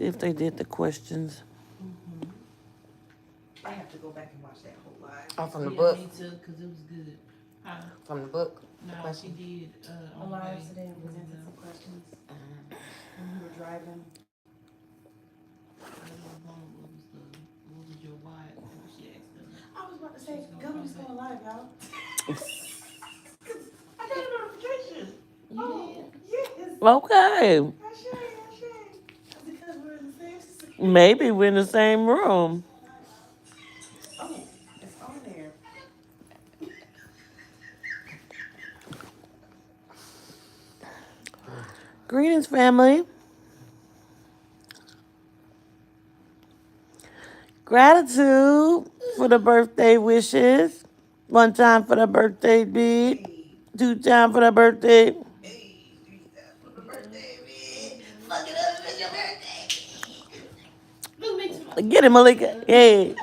See if they did the questions. I have to go back and watch that whole live. Oh, from the Yeah, book. me too, because it was good. Huh? From the book. No, The she question. did. On the Alive way. today and presented some questions when we were driving. What was your why? She asked them. I was about to say, She's gonna government's come going back. live, y'all. I got a notification. You Oh, did? yes. Okay. I shame. Is it because we're in the same city? Maybe we're in the same room. Oh, it's on there. Greetings, family. Gratitude for the birthday wishes. One time for the birthday beat. Hey, 2 times for the birthday. hey, 3 times for the birthday, man. Fuck it up, it's your birthday. Look, me too much. Get it, Malika. Hey. You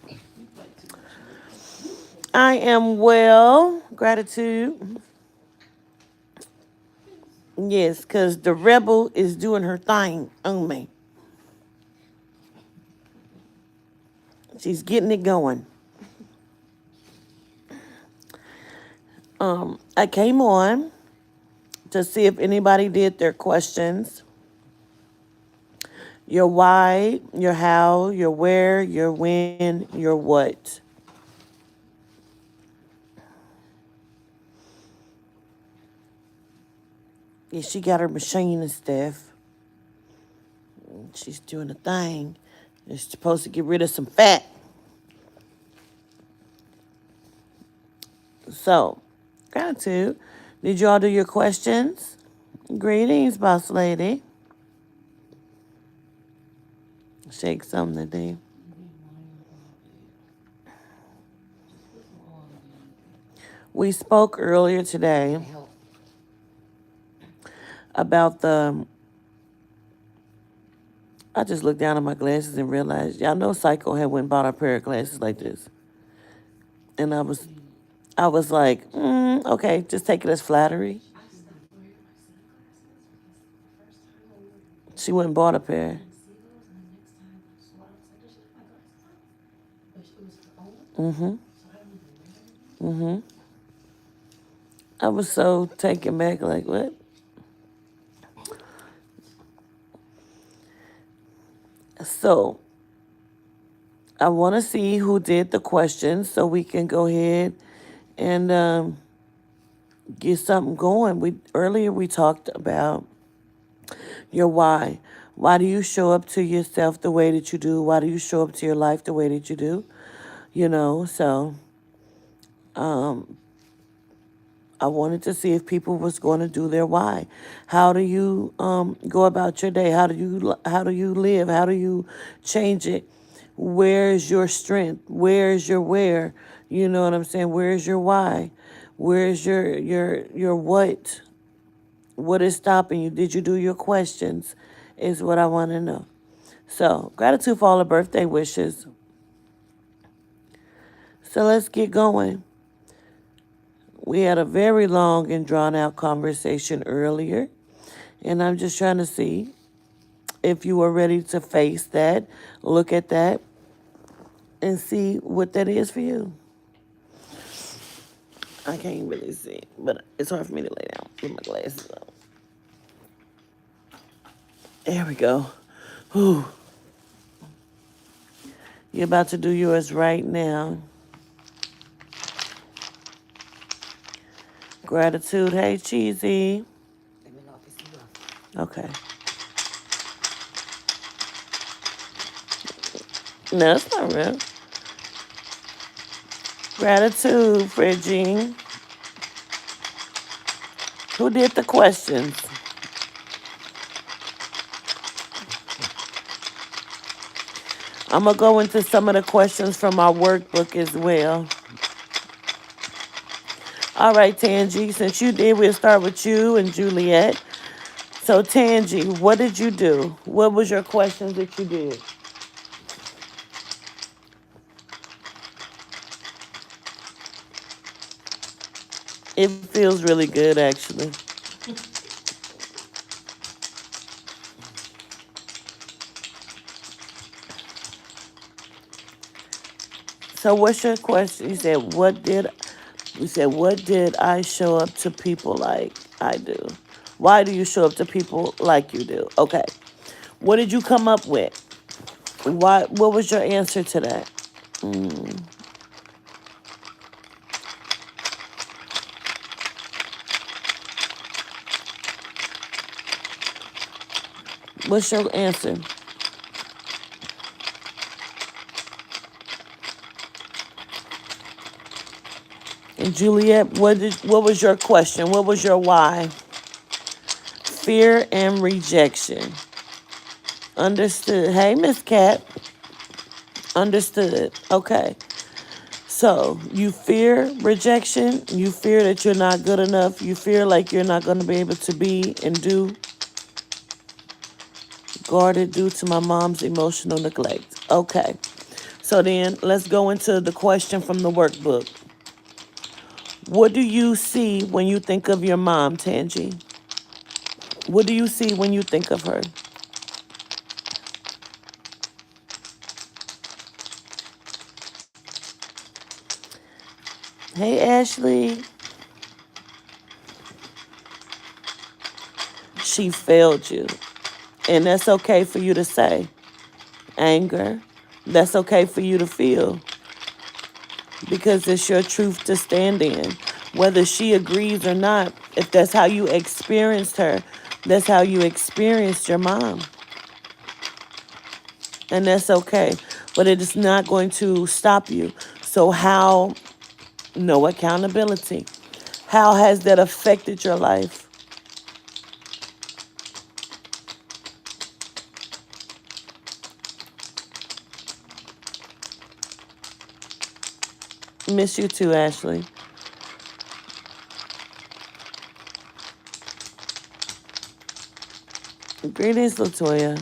play too much, Malika. I am well. Gratitude. Yes, because the rebel is doing her thing on me. She's getting it going. I came on to see if anybody did their questions. Your why, your how, your where, your when, your what. Yeah, she got her machine and stuff. She's doing a thing. It's supposed to get rid of some fat. So, gratitude. Did you all do your questions? Greetings, boss lady. Shake something today. We spoke earlier today Help. about the. I just looked down at my glasses and realized, y'all know Psycho had went and bought a pair of glasses like this, and I was like, okay, just take it as flattery. She went and bought a pair. Mm-hmm. Mm-hmm. I was so taken back, like, what? So, I want to see who did the questions so we can go ahead and get something going. Earlier we talked about your why. Why do you show up to yourself the way that you do? Why do you show up to your life the way that you do? So I wanted to see if people was going to do their why. How do you go about your day? How do you live? How do you change it? Where's your strength? Where's your where? You know what I'm saying? Where's your why? Where's your what? What is stopping you? Did you do your questions? Is what I want to know. So, gratitude for all the birthday wishes. So, let's get going. We had a very long and drawn out conversation earlier, and I'm just trying to see if you are ready to face that, look at that, and see what that is for you. I can't really see, but it's hard for me to lay down with my glasses on. There we go. Whew. You're about to do yours right now. Gratitude. Hey, Cheesy. Let me know if it's enough. Okay. No, it's not real. Gratitude, Fridging. Who did the questions? I'm going to go into some of the questions from our workbook as well. All right, Tangy, since you did, we'll start with you and Juliet. So, Tangy, what did you do? What was your questions that you did? It feels really good, actually. So what's your question? You said what did I show up to people like I do? Why do you show up to people like you do? Okay. What did you come up with? What was your answer to that? What's your answer? And Juliet, what was your question? What was your why? Fear and rejection. Understood. Hey, Miss Cat. Understood. Okay. So you fear rejection. You fear that you're not good enough. You fear like you're not going to be able to be and do guarded due to my mom's emotional neglect. Okay. So then let's go into the question from the workbook. What do you see when you think of your mom, Tangy? What do you see when you think of her? Hey, Ashley. She failed you. And that's okay for you to say. Anger. That's okay for you to feel because it's your truth to stand in. Whether she agrees or not, if that's how you experienced her, that's how you experienced your mom. And that's okay. But it is not going to stop you. So, how, no accountability. How has that affected your life? Miss you too, Ashley. Greetings, Latoya.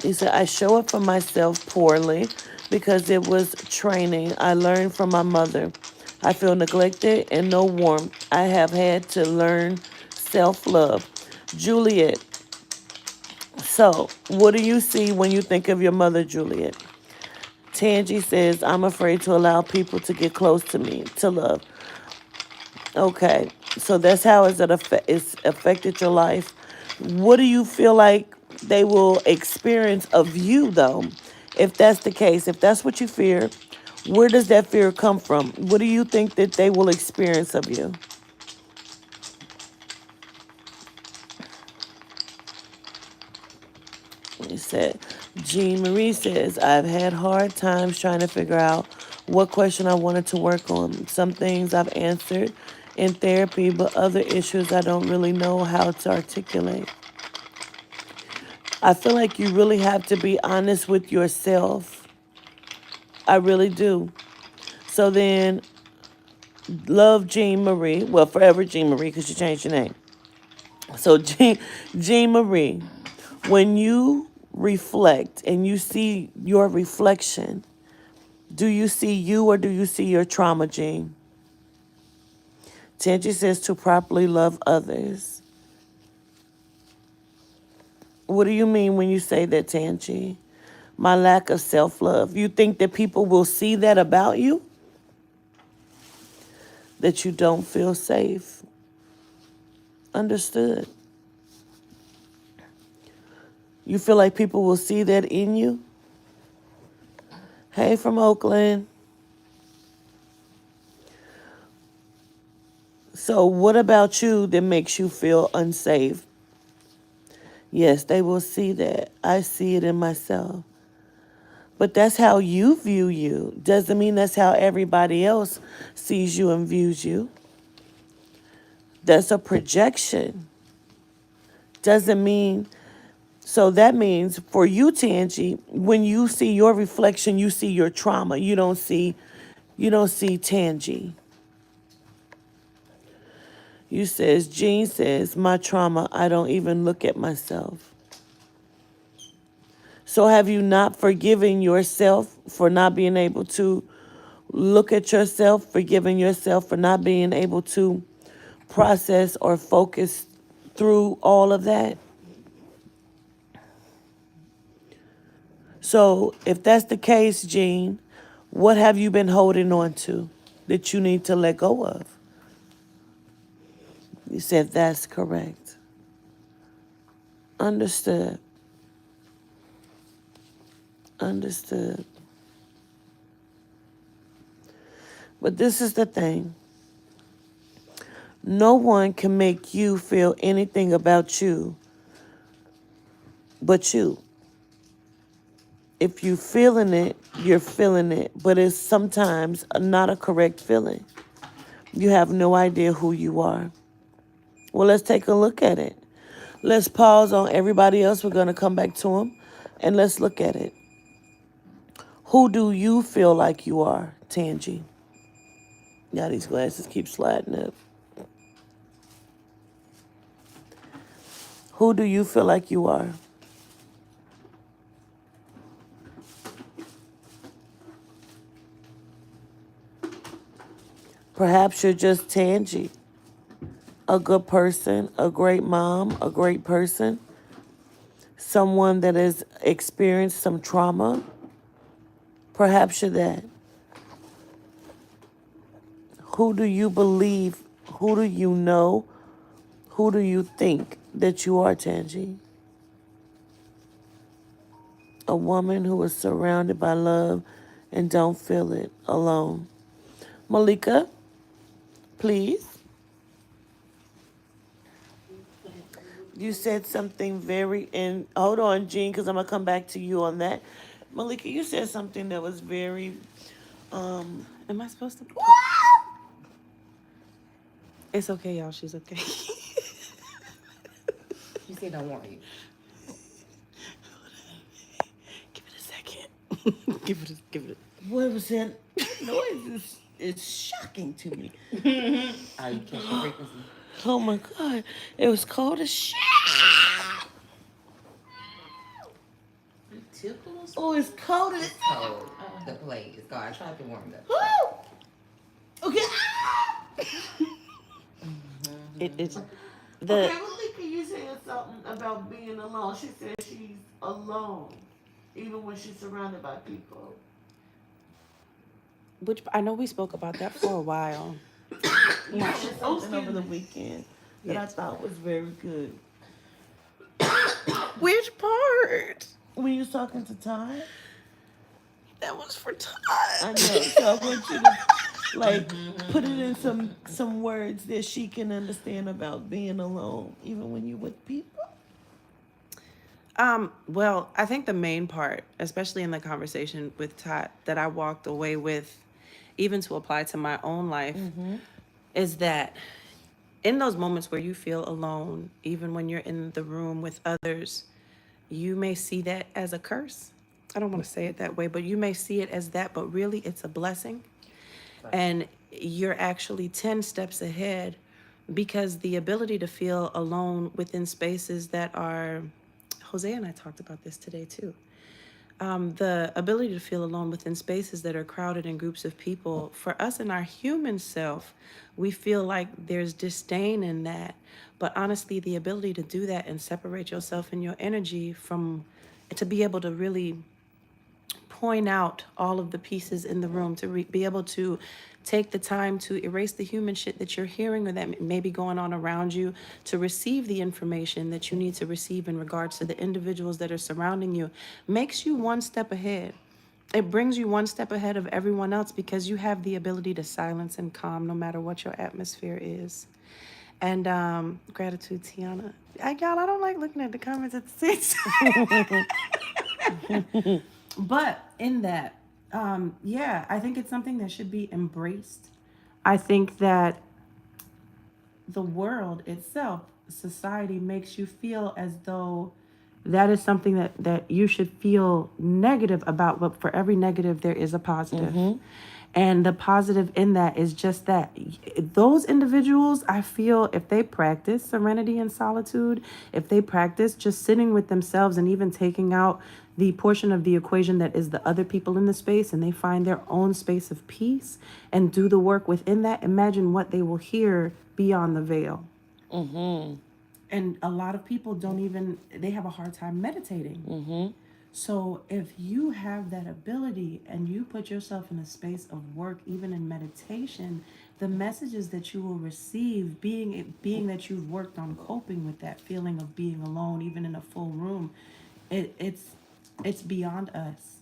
He said, I show up for myself poorly because it was training I learned from my mother. I feel neglected and no warmth. I have had to learn self love. Juliet, so what do you see when you think of your mother, Juliet? Tangy says, I'm afraid to allow people to get close to me, to love. Okay, so that's how it's affected your life. What do you feel like they will experience of you, though? If that's the case, if that's what you fear, where does that fear come from? What do you think that they will experience of you? He said, Jean Marie says, I've had hard times trying to figure out what question I wanted to work on. Some things I've answered in therapy, but other issues I don't really know how to articulate. I feel like you really have to be honest with yourself. I really do. So then, love Jean Marie. Well, forever Jean Marie because you changed your name. So, Jean Marie, when you reflect and you see your reflection, do you see you or do you see your trauma, Jean? Tangi says to properly love others. What do you mean when you say that, Tangi? My lack of self love. You think that people will see that about you? That you don't feel safe? Understood. You feel like people will see that in you? Hey, from Oakland. So, what about you that makes you feel unsafe? Yes, they will see that. I see it in myself. But that's how you view you. Doesn't mean that's how everybody else sees you and views you. That's a projection. Doesn't mean, so that means for you, Tangi, when you see your reflection, you see your trauma. You don't see Tangi. Jean says, my trauma, I don't even look at myself. So have you not forgiven yourself for not being able to look at yourself, forgiving yourself for not being able to process or focus through all of that? So if that's the case, Jean, What have you been holding on to that you need to let go of? You said that's correct. Understood. Understood. But this is the thing. No one can make you feel anything about you but you. If you feeling it, you're feeling it, but it's sometimes not a correct feeling. You have no idea who you are. Well, let's take a look at it. Let's pause on everybody else. We're going to come back to them and let's look at it. Who do you feel like you are, Tangy? Yeah, these glasses keep sliding up. Who do you feel like you are? Perhaps you're just Tangy, a good person, a great mom, a great person, someone that has experienced some trauma. Perhaps you're that. Who do you believe? Who do you know? Who do you think that you are, Tangy? A woman who is surrounded by love and don't feel it alone. Malika, please. You said something very, and hold on, Jean, because I'm going to come back to you on that. Malika, you said something that was very, Am I supposed to? It's okay, y'all. She's okay. You said don't want you. Give it a second. Give it. what was that noise? It's shocking to me. Oh, you catch the frequency. Oh my God. It was cold as shit. You tickle or something? Oh, it's cold as It's cold. The plate is cold. I tried to warm it up. Woo! Okay. It's Okay, the Malika, you said something about being alone. She said she's alone, even when she's surrounded by people. which I know we spoke about that for a while. You said something over the weekend that I Yes. thought was very good. Which part? When you was talking to Todd, That was for Todd. I know. So I want you to like put it in some words that she can understand about being alone, even when you're with people. Well, I think the main part, especially in the conversation with Todd, that I walked away with, even to apply to my own life, is that in those moments where you feel alone, even when you're in the room with others, you may see that as a curse. I don't want to say it that way, but you may see it as that, but really it's a blessing. And you're actually 10 steps ahead because the ability to feel alone within spaces that are, Jose and I talked about this today too. The ability to feel alone within spaces that are crowded in groups of people, for us in our human self, we feel like there's disdain in that. But honestly, the ability to do that and separate yourself and your energy from, to be able to really point out all of the pieces in the room, to be able to take the time to erase the human shit that you're hearing or that may be going on around you, to receive the information that you need to receive in regards to the individuals that are surrounding you, makes you one step ahead. It brings you one step ahead of everyone else because you have the ability to silence and calm no matter what your atmosphere is. And gratitude, Tiana. Y'all, I don't like looking at the comments at the same time. But in that, yeah, I think it's something that should be embraced. I think that the world itself, society, makes you feel as though that is something that you should feel negative about, but for every negative there is a positive. And the positive in that is just that those individuals, I feel, if they practice serenity and solitude, if they practice just sitting with themselves and even taking out the portion of the equation that is the other people in the space, and they find their own space of peace and do the work within that, imagine what they will hear beyond the veil. And a lot of people don't even, they have a hard time meditating. So if you have that ability and you put yourself in a space of work, even in meditation, the messages that you will receive, being that you've worked on coping with that feeling of being alone, even in a full room, it's beyond us.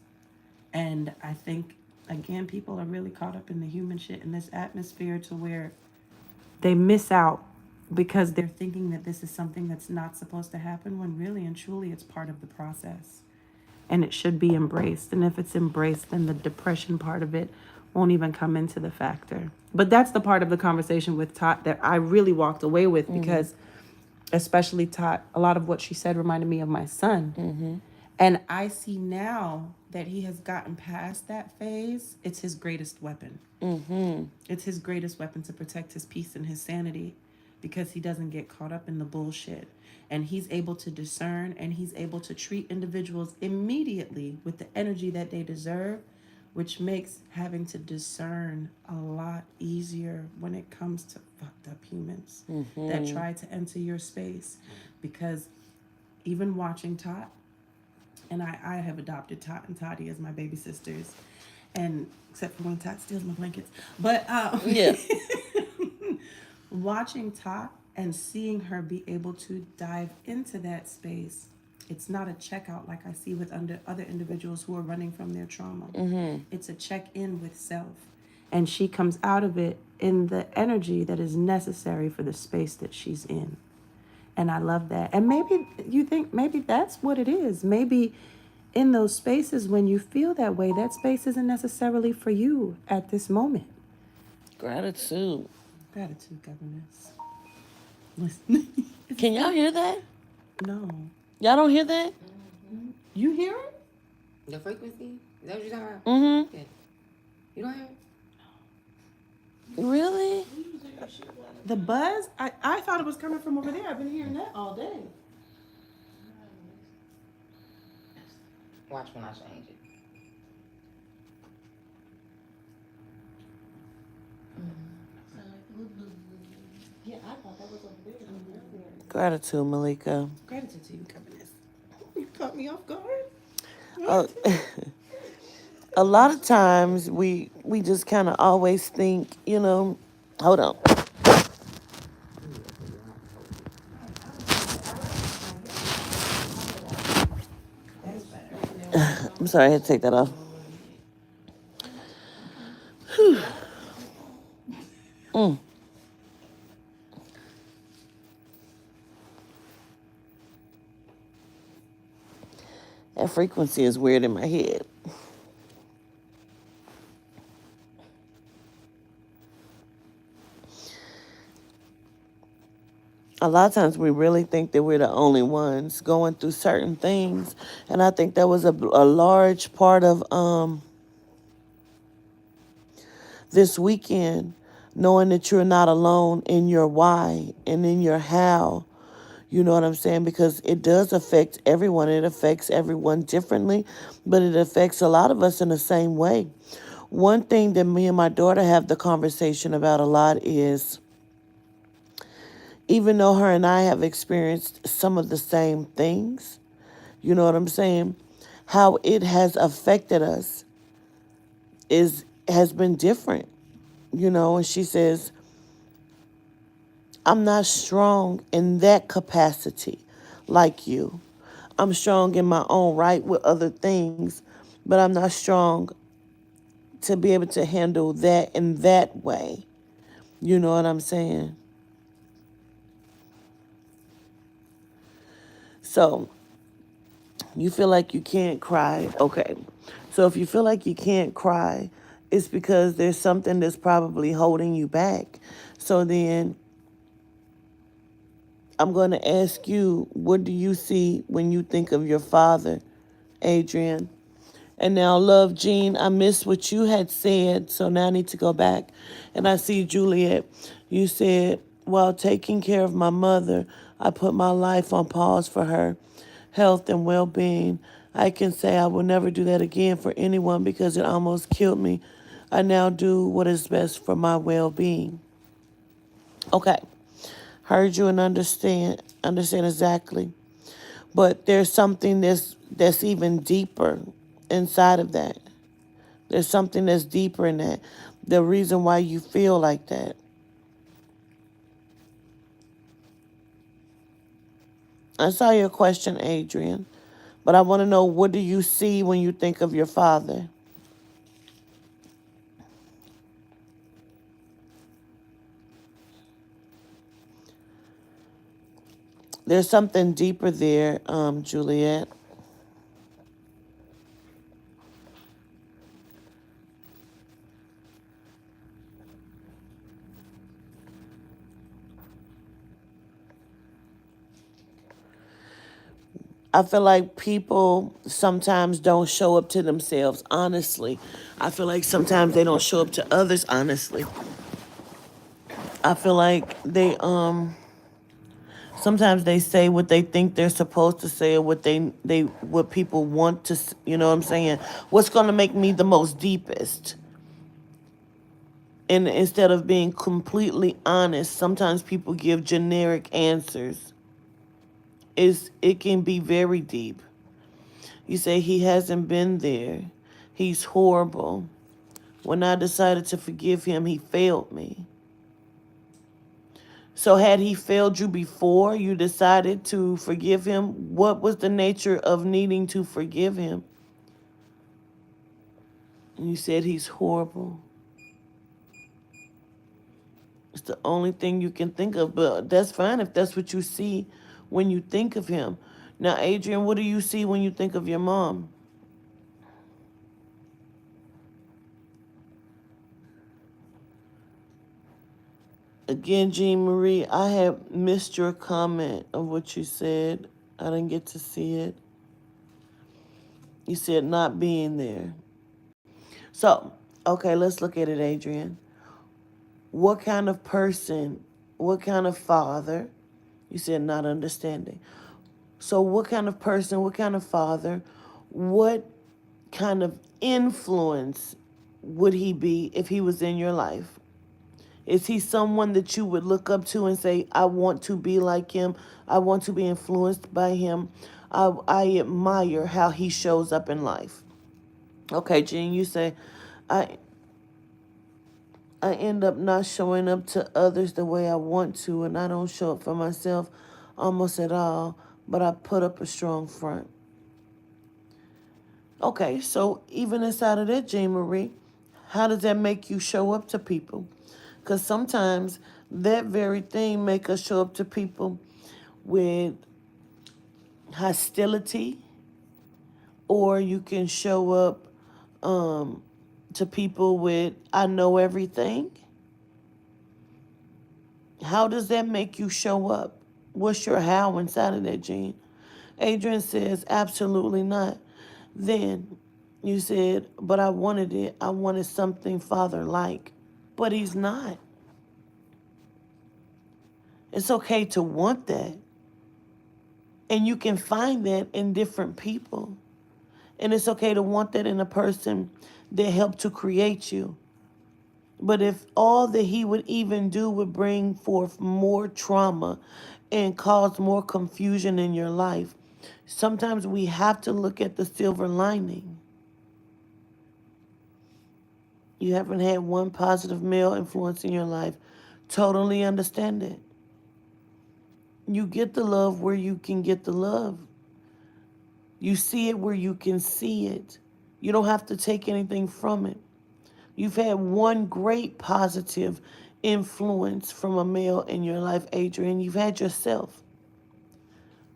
And I think again, people are really caught up in the human shit in this atmosphere to where they miss out because they're thinking that this is something that's not supposed to happen when really and truly it's part of the process and it should be embraced. And if it's embraced, then the depression part of it won't even come into the factor. But that's the part of the conversation with Tot that I really walked away with because, especially Tot, a lot of what she said reminded me of my son. And I see now that he has gotten past that phase, it's his greatest weapon. It's his greatest weapon to protect his peace and his sanity because he doesn't get caught up in the bullshit. And he's able to discern and he's able to treat individuals immediately with the energy that they deserve, which makes having to discern a lot easier when it comes to fucked up humans that try to enter your space. Because even watching Tot, and I have adopted Tot and Toddy as my baby sisters, and except for when Tot steals my blankets. But Yeah. watching Tot and seeing her be able to dive into that space, it's not a checkout like I see with other individuals who are running from their trauma. It's a check in with self. And she comes out of it in the energy that is necessary for the space that she's in. And I love that. And maybe you think maybe that's what it is. Maybe in those spaces when you feel that way, that space isn't necessarily for you at this moment. Gratitude. Gratitude, governess. Listen. Can y'all hear that? No. Y'all don't hear that? You hear it? The frequency? Is that what you're talking about? Mm-hmm. Yeah. You don't hear it? Really? The buzz? I thought it was coming from over there. I've been hearing that all day. Watch when I change it. Yeah, I thought that was over there. Gratitude, Malika. Gratitude to you, governess. You caught me off guard. Uh, a lot of times we just kind of always think, hold on. I'm sorry, I had to take that off. Mm. That frequency is weird in my head. A lot of times we really think that we're the only ones going through certain things. And I think that was a large part of this weekend, knowing that you're not alone in your why and in your how. You know what I'm saying? Because it does affect everyone. It affects everyone differently, but it affects a lot of us in the same way. One thing that me and my daughter have the conversation about a lot is, even though her and I have experienced some of the same things, you know what I'm saying? How it has affected us has been different, and she says, I'm not strong in that capacity like you. I'm strong in my own right with other things, but I'm not strong to be able to handle that in that way. You know what I'm saying? So, you feel like you can't cry. Okay. So, if you feel like you can't cry, it's because there's something that's probably holding you back. So, then I'm going to ask you, what do you see when you think of your father, Adrian? And now, love, Jean, I missed what you had said, so now I need to go back. And I see Juliet. You said, while taking care of my mother, I put my life on pause for her health and well being. I can say I will never do that again for anyone because it almost killed me. I now do what is best for my well being. Okay. Heard you and understand exactly. But there's something that's even deeper inside of that. There's something that's deeper in that. The reason why you feel like that. I saw your question, Adrian, but I want to know, what do you see when you think of your father? There's something deeper there, Juliet. I feel like people sometimes don't show up to themselves honestly. I feel like sometimes they don't show up to others honestly. I feel like they sometimes they say what they think they're supposed to say, or what what people want to, you know what I'm saying? What's going to make me the most deepest? And instead of being completely honest, sometimes people give generic answers. It can be very deep. You say he hasn't been there. He's horrible. When I decided to forgive him, he failed me. So had he failed you before you decided to forgive him, what was the nature of needing to forgive him? And you said he's horrible. It's the only thing you can think of, but that's fine if that's what you see when you think of him. Now, Adrian, what do you see when you think of your mom? Again, Jean Marie, I have missed your comment of what you said. I didn't get to see it. You said not being there. So, okay, let's look at it, Adrian. What kind of person, what kind of father, you said not understanding. So, what kind of person, what kind of father, what kind of influence would he be if he was in your life? Is he someone that you would look up to and say, I want to be like him? I want to be influenced by him. I admire how he shows up in life. Okay, Jean, you say, I I end up not showing up to others the way I want to, and I don't show up for myself almost at all, but I put up a strong front. Okay, so even inside of that, Jean Marie, how does that make you show up to people? Because sometimes that very thing make us show up to people with hostility, or you can show up to people with I know everything. How does that make you show up? What's your how inside of that, Gene? Adrian says, absolutely not. Then you said, but I wanted it. I wanted something father like. But he's not. It's okay to want that. And you can find that in different people. And it's okay to want that in a person that helped to create you. But if all that he would even do would bring forth more trauma and cause more confusion in your life, sometimes we have to look at the silver lining. You haven't had one positive male influence in your life. Totally understand it. You get the love where you can get the love. You see it where you can see it. You don't have to take anything from it. You've had one great positive influence from a male in your life, Adrian. You've had yourself.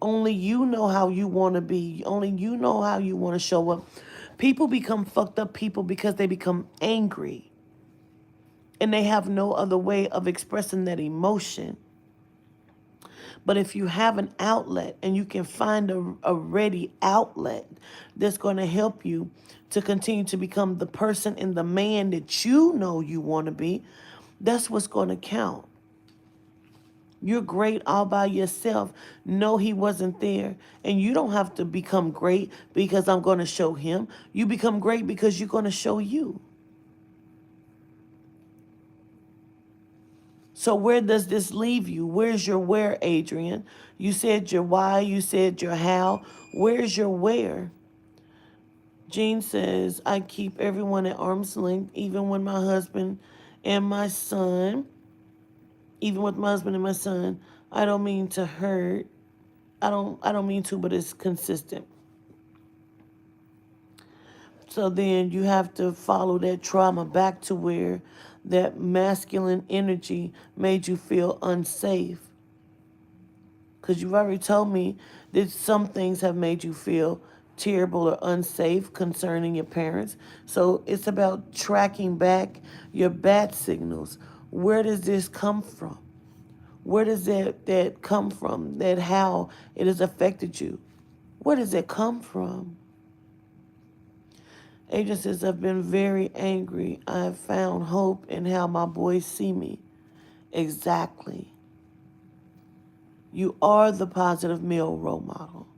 Only you know how you want to be. Only you know how you want to show up. People become fucked up people because they become angry and they have no other way of expressing that emotion. But if you have an outlet and you can find a ready outlet that's going to help you to continue to become the person and the man that you know you want to be, that's what's going to count. You're great all by yourself. No, he wasn't there. And you don't have to become great because I'm going to show him. You become great because you're going to show you. So where does this leave you? Where's your where, Adrian? You said your why, you said your how. Where's your where? Jean says, I keep everyone at arm's length, even when my husband and my son, even with my husband and my son, I don't mean to hurt. I don't mean to, but it's consistent. So then you have to follow that trauma back to where that masculine energy made you feel unsafe. Because you've already told me that some things have made you feel terrible or unsafe concerning your parents. So it's about tracking back your bat signals. Where does this come from? Where does that come from? That how it has affected you. Where does it come from? Agent says, I've been very angry. I have found hope in how my boys see me. Exactly. You are the positive male role model.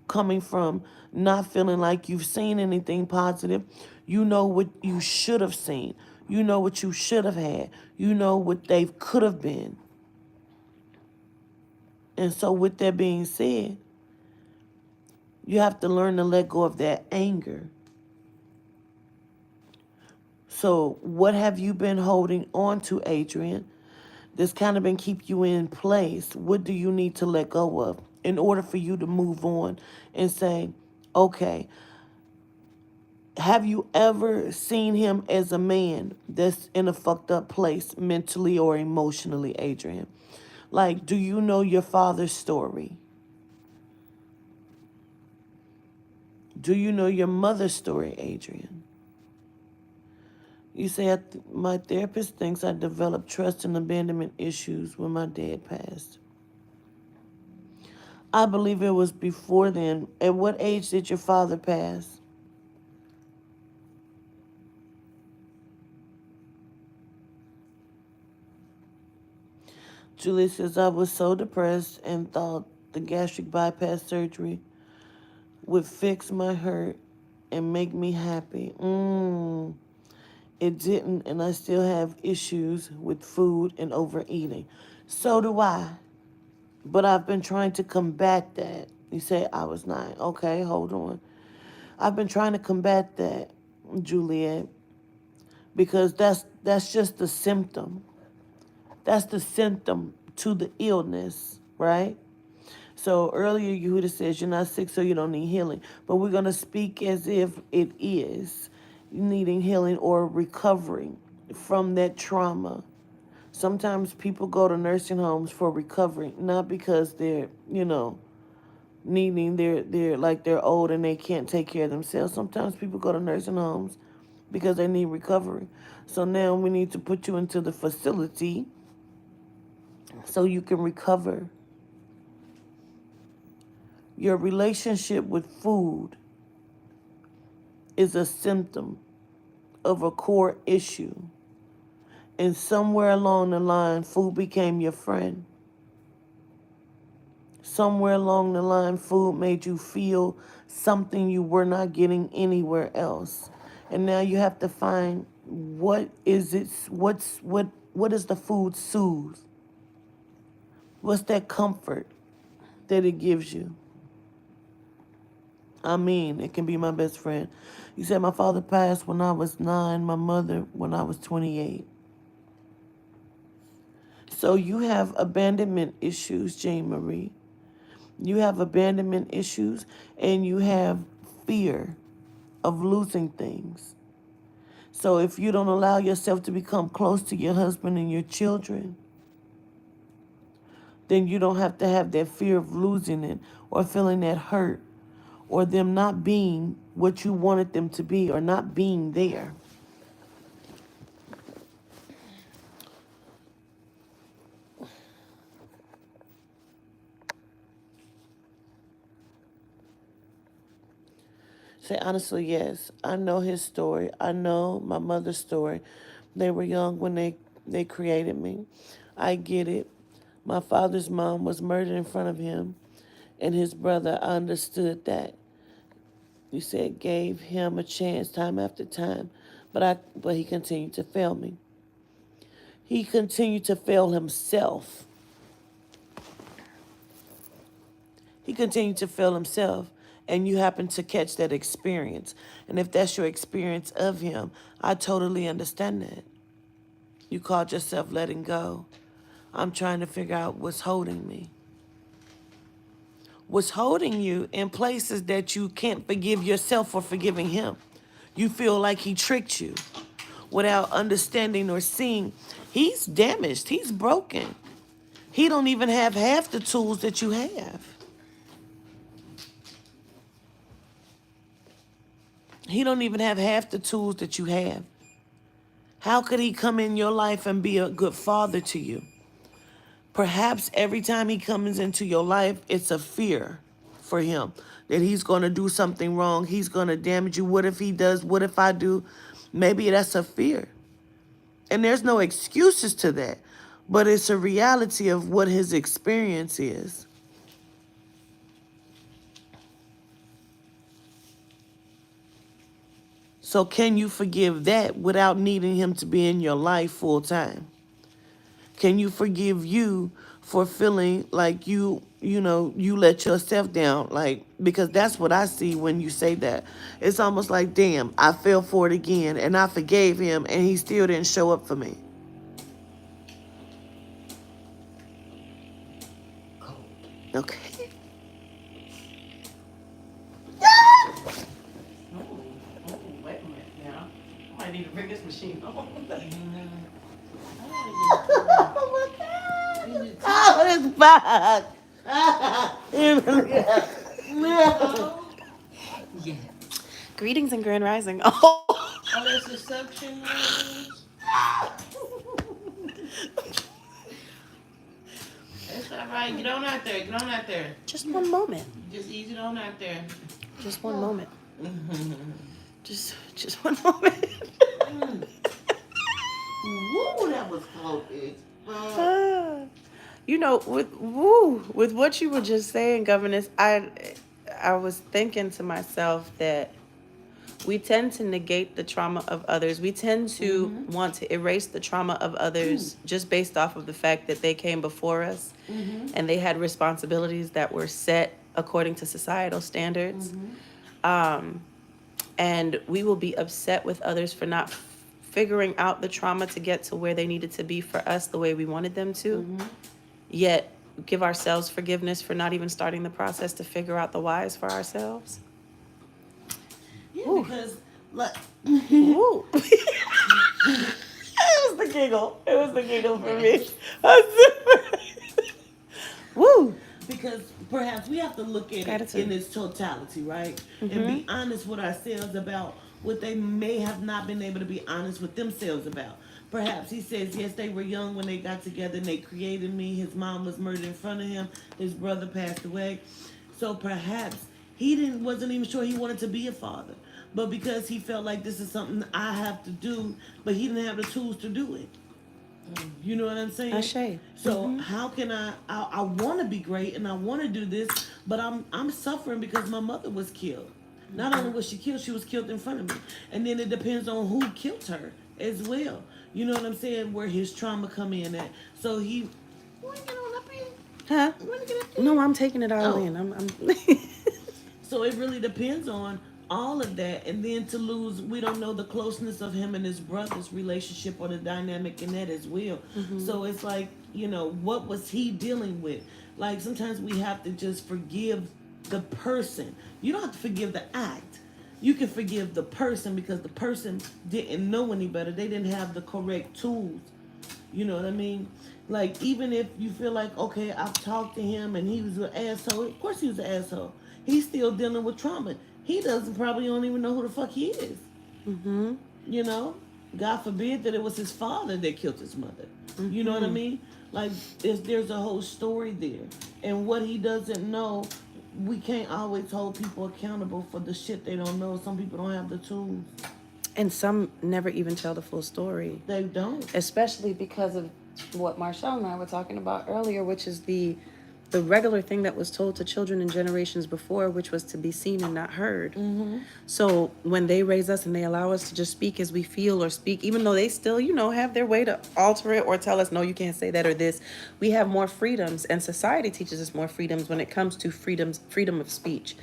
Coming from not feeling like you've seen anything positive, you know what you should have seen. You know what you should have had. You know what they could have been. And so, with that being said, you have to learn to let go of that anger. So, what have you been holding on to, Adrian? That's kind of been keep you in place. What do you need to let go of in order for you to move on and say, okay, have you ever seen him as a man that's in a fucked up place mentally or emotionally, Adrian? Like, do you know your father's story? Do you know your mother's story, Adrian? You say, my therapist thinks I developed trust and abandonment issues when my dad passed. I believe it was before then. At what age did your father pass? Julie says, I was so depressed and thought the gastric bypass surgery would fix my hurt and make me happy. It didn't, and I still have issues with food and overeating. So do I. But I've been trying to combat that. You say I was 9. Okay, hold on. I've been trying to combat that, Juliet, because that's just the symptom. That's the symptom to the illness, right? So earlier you would have said you're not sick, so you don't need healing. But we're going to speak as if it is needing healing or recovering from that trauma. Sometimes people go to nursing homes for recovery, not because they're, needing they're like they're old and they can't take care of themselves. Sometimes people go to nursing homes because they need recovery. So now we need to put you into the facility so you can recover. Your relationship with food is a symptom of a core issue. And somewhere along the line, food became your friend. Somewhere along the line, food made you feel something you were not getting anywhere else. And now you have to find what is it, what does the food soothe? What's that comfort that it gives you? I mean, it can be my best friend. You said my father passed when I was 9, my mother when I was 28. So you have abandonment issues, Jane Marie. You have abandonment issues and you have fear of losing things. So if you don't allow yourself to become close to your husband and your children, then you don't have to have that fear of losing it or feeling that hurt or them not being what you wanted them to be or not being there. Say honestly, yes. I know his story. I know my mother's story. They were young when they created me. I get it. My father's mom was murdered in front of him and his brother. I understood that. You said gave him a chance time after time, but he continued to fail me. he continued to fail himself. He continued to fail himself, and you happen to catch that experience. And if that's your experience of him, I totally understand that. You called yourself letting go. I'm trying to figure out what's holding me. What's holding you in places that you can't forgive yourself for forgiving him. You feel like he tricked you without understanding or seeing. He's damaged. He's broken. He don't even have half the tools that you have. He don't even have half the tools that you have. How could he come in your life and be a good father to you? Perhaps every time he comes into your life, it's a fear for him that he's going to do something wrong. He's going to damage you. What if he does? What if I do? Maybe that's a fear. And there's no excuses to that, but it's a reality of what his experience is. So can you forgive that without needing him to be in your life full time? Can you forgive you for feeling like you let yourself down? Like, because that's what I see when you say that. It's almost like, damn, I fell for it again and I forgave him and he still didn't show up for me. Okay. Wait a minute now. I might need to bring this machine home. Oh my God. Oh, it's bad. Yeah. Greetings and grand rising. Oh. Oh, that's the suction rings. That's all right. Get on out there. Get on out there. Just one moment. Just ease it on out there. Just one moment. Just one moment. Woo, that was close. You know, with what you were just saying, governess, I was thinking to myself that we tend to negate the trauma of others. We tend to want to erase the trauma of others just based off of the fact that they came before us and they had responsibilities that were set according to societal standards. And we will be upset with others for not figuring out the trauma to get to where they needed to be for us the way we wanted them to. Yet give ourselves forgiveness for not even starting the process to figure out the whys for ourselves. Yeah, because look. Ooh. It was the giggle. It was the giggle for me. Woo. Because perhaps we have to look at Gratitude. it in its totality, right? And be honest with ourselves about what they may have not been able to be honest with themselves about. Perhaps he says, yes, they were young when they got together and they created me. His mom was murdered in front of him. His brother passed away. So perhaps he wasn't even sure he wanted to be a father. But because he felt like this is something I have to do, but he didn't have the tools to do it. You know what I'm saying? Ashe. So how can I want to be great and I want to do this, but I'm suffering because my mother was killed. Not only was she killed, she was killed in front of me. And then it depends on who killed her as well. You know what I'm saying? Where his trauma come in at. So he want to get on up here? Huh? You want to get up there? No, I'm taking it all Oh. in. I'm So it really depends on all of that. And then to lose, we don't know the closeness of him and his brother's relationship or the dynamic in that as well. So it's like, what was he dealing with? Like sometimes we have to just forgive the person. You don't have to forgive the act. You can forgive the person because the person didn't know any better. They didn't have the correct tools. You know what I mean? Like, even if you feel like, okay, I've talked to him and he was an asshole. Of course he was an asshole. He's still dealing with trauma. He probably don't even know who the fuck he is. You know? God forbid that it was his father that killed his mother. You know what I mean? Like, there's a whole story there. And what he doesn't know, we can't always hold people accountable for the shit they don't know. Some people don't have the tools. and some never even tell the full story. They don't. Especially because of what Marshall and I were talking about earlier, which is the the regular thing that was told to children in generations before, which was to be seen and not heard. So when they raise us and they allow us to just speak as we feel or speak, even though they still, have their way to alter it or tell us, no, you can't say that or this, we have more freedoms, and society teaches us more freedoms when it comes to freedom of speech.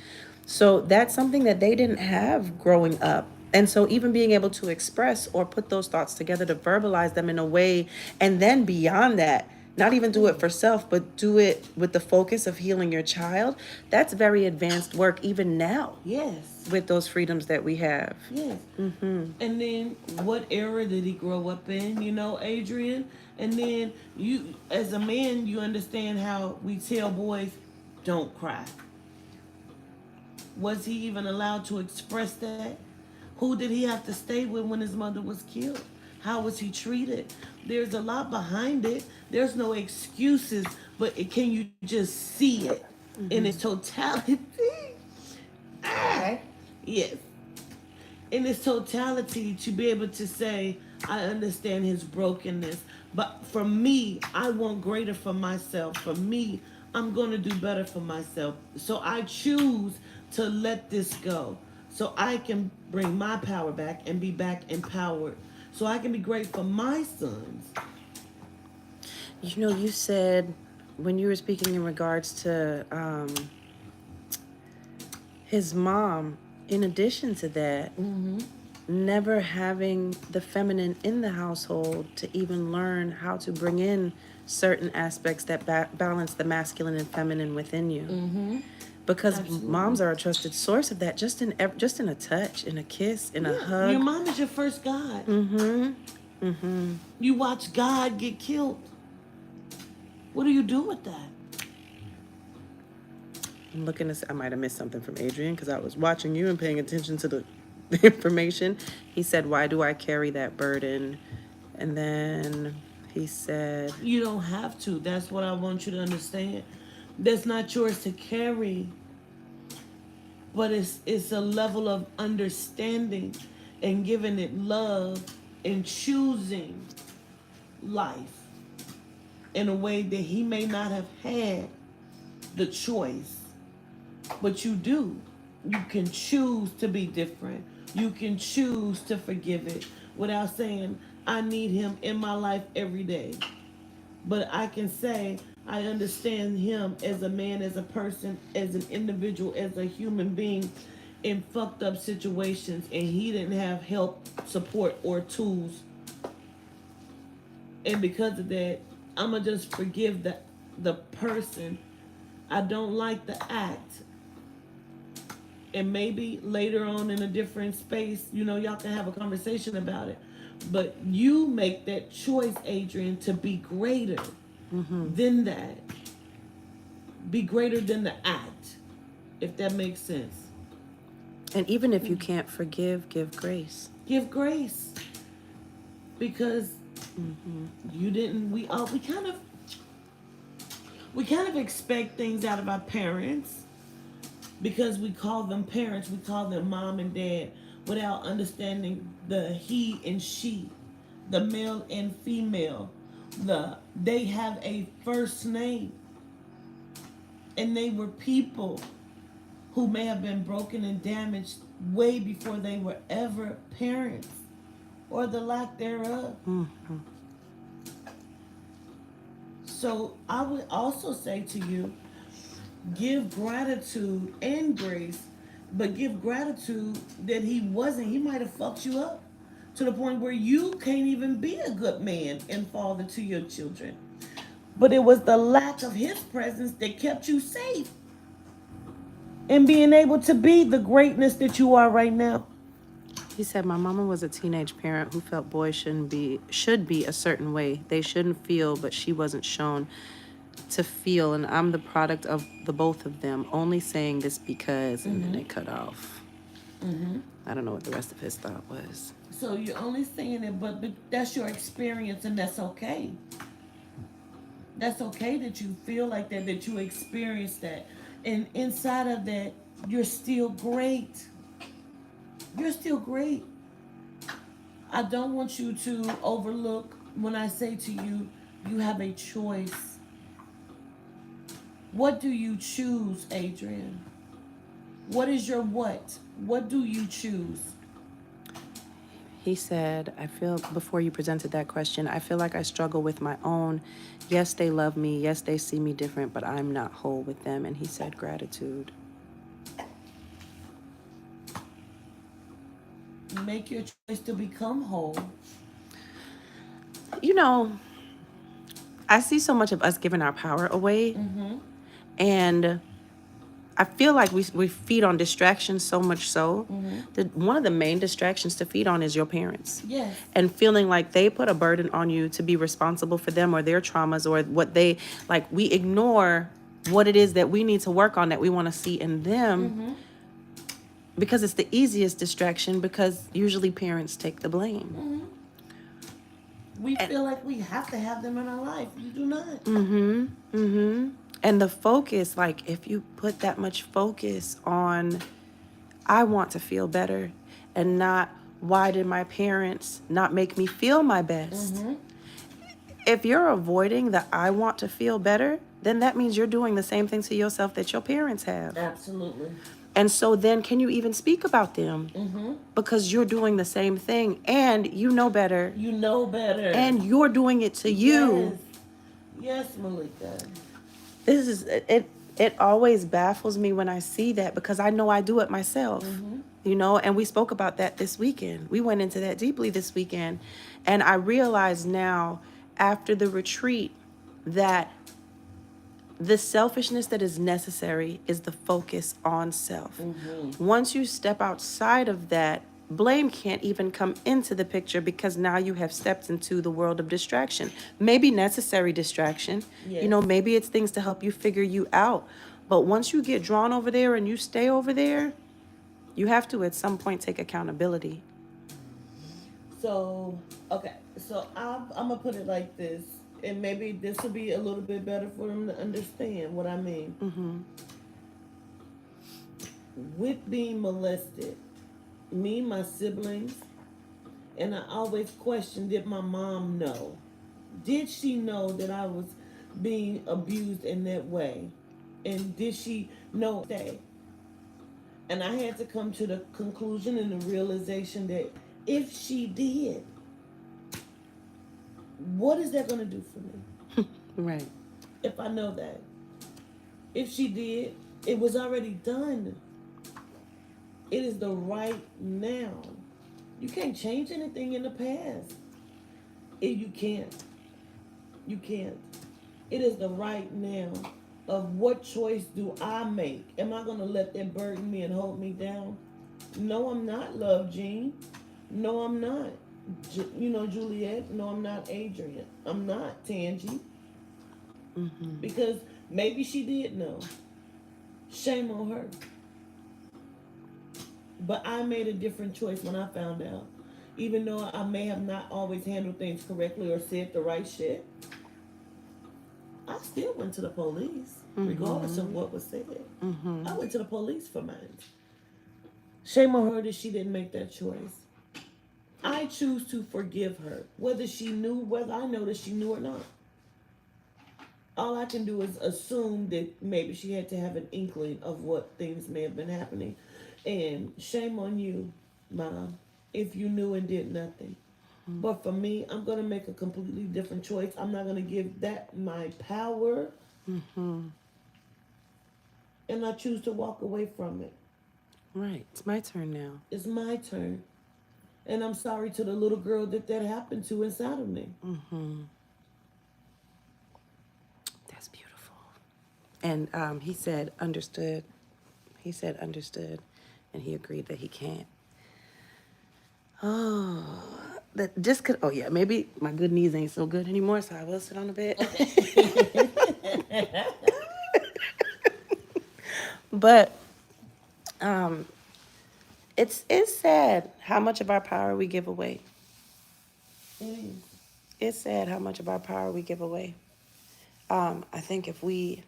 So that's something that they didn't have growing up. And so even being able to express or put those thoughts together to verbalize them in a way, and then beyond that, not even do it for self, but do it with the focus of healing your child, that's very advanced work even now Yes. with those freedoms that we have. Yes. And then what era did he grow up in, Adrian? And then you, as a man, you understand how we tell boys, don't cry. Was he even allowed to express that? Who did he have to stay with when his mother was killed? How was he treated? There's a lot behind it. There's no excuses, but can you just see it in its totality? Okay. Yes. In its totality, to be able to say, I understand his brokenness, but for me, I want greater for myself. For me, I'm going to do better for myself. So I choose to let this go so I can bring my power back and be back empowered. So I can be great for my sons. You said when you were speaking in regards to his mom, in addition to that, never having the feminine in the household to even learn how to bring in certain aspects that balance the masculine and feminine within you. Because Absolutely. moms are a trusted source of that, just in a touch, in a kiss, in a Yeah, hug. your mom is your first God. You watch God get killed. What do you do with that? I'm looking to see, I might have missed something from Adrian because I was watching you and paying attention to the information. He said, "Why do I carry that burden?" And then he said, You don't have to. That's what I want you to understand. That's not yours to carry, but it's a level of understanding and giving it love and choosing life in a way that he may not have had the choice, but you do. You can choose to be different. You can choose to forgive it without saying, I need him in my life every day. But I can say, I understand him as a man, as a person, as an individual, as a human being in fucked up situations, and he didn't have help, support, or tools. And because of that, I'ma just forgive the person. I don't like the act. And maybe later on in a different space, y'all can have a conversation about it. But you make that choice, Adrian, to be greater than that. Be greater than the act, if that makes sense. and even if you can't forgive, give grace. Give grace. Because you didn't we kind of expect things out of our parents because we call them parents, we call them mom and dad without understanding the he and she, the male and female. They have a first name, and they were people who may have been broken and damaged way before they were ever parents or the lack thereof. So I would also say to you, give gratitude and grace, but give gratitude that he might have fucked you up to the point where you can't even be a good man and father to your children. But it was the lack of his presence that kept you safe and being able to be the greatness that you are right now. He said, "My mama was a teenage parent who felt boys should be a certain way. They shouldn't feel, but she wasn't shown to feel, and I'm the product of the both of them. Only saying this because," and then it cut off. I don't know what the rest of his thought was. So you're only saying it, but that's your experience, and that's okay. That's okay that you feel like that you experience that. And inside of that, you're still great. You're still great. I don't want you to overlook when I say to you, you have a choice. What do you choose, Adrian? What is your what? What do you choose? He said, I feel, before you presented that question, I feel like I struggle with my own. Yes, they love me. Yes, they see me different, but I'm not whole with them. And he said, gratitude. Make your choice to become whole. You know, I see so much of us giving our power away. Mm-hmm. And I feel like we feed on distractions so much so Mm-hmm. that one of the main distractions to feed on is your parents. Yes. And feeling like they put a burden on you to be responsible for them or their traumas or what they like. We ignore what it is that we need to work on that we want to see in them Mm-hmm. because it's the easiest distraction because usually parents take the blame. Mm-hmm. We And feel like we have to have them in our life. You do not. and the focus, like if you put that much focus on I want to feel better and not why did my parents not make me feel my best? Mm-hmm. If you're avoiding the I want to feel better, then that means you're doing the same thing to yourself that your parents have. Absolutely. And so then can you even speak about them? Mm-hmm. Because you're doing the same thing and you know better You know better. and you're doing it to you. Yes. Yes, Malika. This is it always baffles me when I see that because I know I do it myself. Mm-hmm. You know, and we spoke about that this weekend. We went into that deeply this weekend. And I realize now after the retreat that the selfishness that is necessary is the focus on self. Mm-hmm. Once you step outside of that, blame can't even come into the picture because now you have stepped into the world of distraction. Maybe necessary distraction. You Yes. know, maybe it's things to help you figure you out. But once you get drawn over there and you stay over there, you have to at some point take accountability. So, okay. So I'm gonna put it like this, and maybe this will be a little bit better for them to understand what I mean. With being molested, me, my siblings, and I always question: did my mom know? Did she know that I was being abused in that way? And did she know that? And I had to come to the conclusion and the realization that if she did, what is that going to do for me? Right. If I know that. If she did, it was already done. It is the right now. You can't change anything in the past. You can't. You can't. It is the right now of what choice do I make? Am I going to let that burden me and hold me down? No, I'm not, Love Jean. No, I'm not. Juliet. No, I'm not, Adrian. I'm not, Tangy. Because maybe she did know. Shame on her. But I made a different choice when I found out. Even though I may have not always handled things correctly or said the right shit, I still went to the police, regardless of what was said. I went to the police for mine. Shame on her that she didn't make that choice. I choose to forgive her, whether I know that she knew or not. All I can do is assume that maybe she had to have an inkling of what things may have been happening. And shame on you, Mom, if you knew and did nothing. But for me, I'm going to make a completely different choice. I'm not going to give that my power. And I choose to walk away from it. Right. It's my turn now. It's my turn. And I'm sorry to the little girl that happened to inside of me. That's beautiful. And he said, understood. He said, understood. And he agreed that he can't. Oh, that just could. Oh, yeah. Maybe my good knees ain't so good anymore, so I will sit on the bed. But it's sad how much of our power we give away. Mm. It's sad how much of our power we give away. I think if we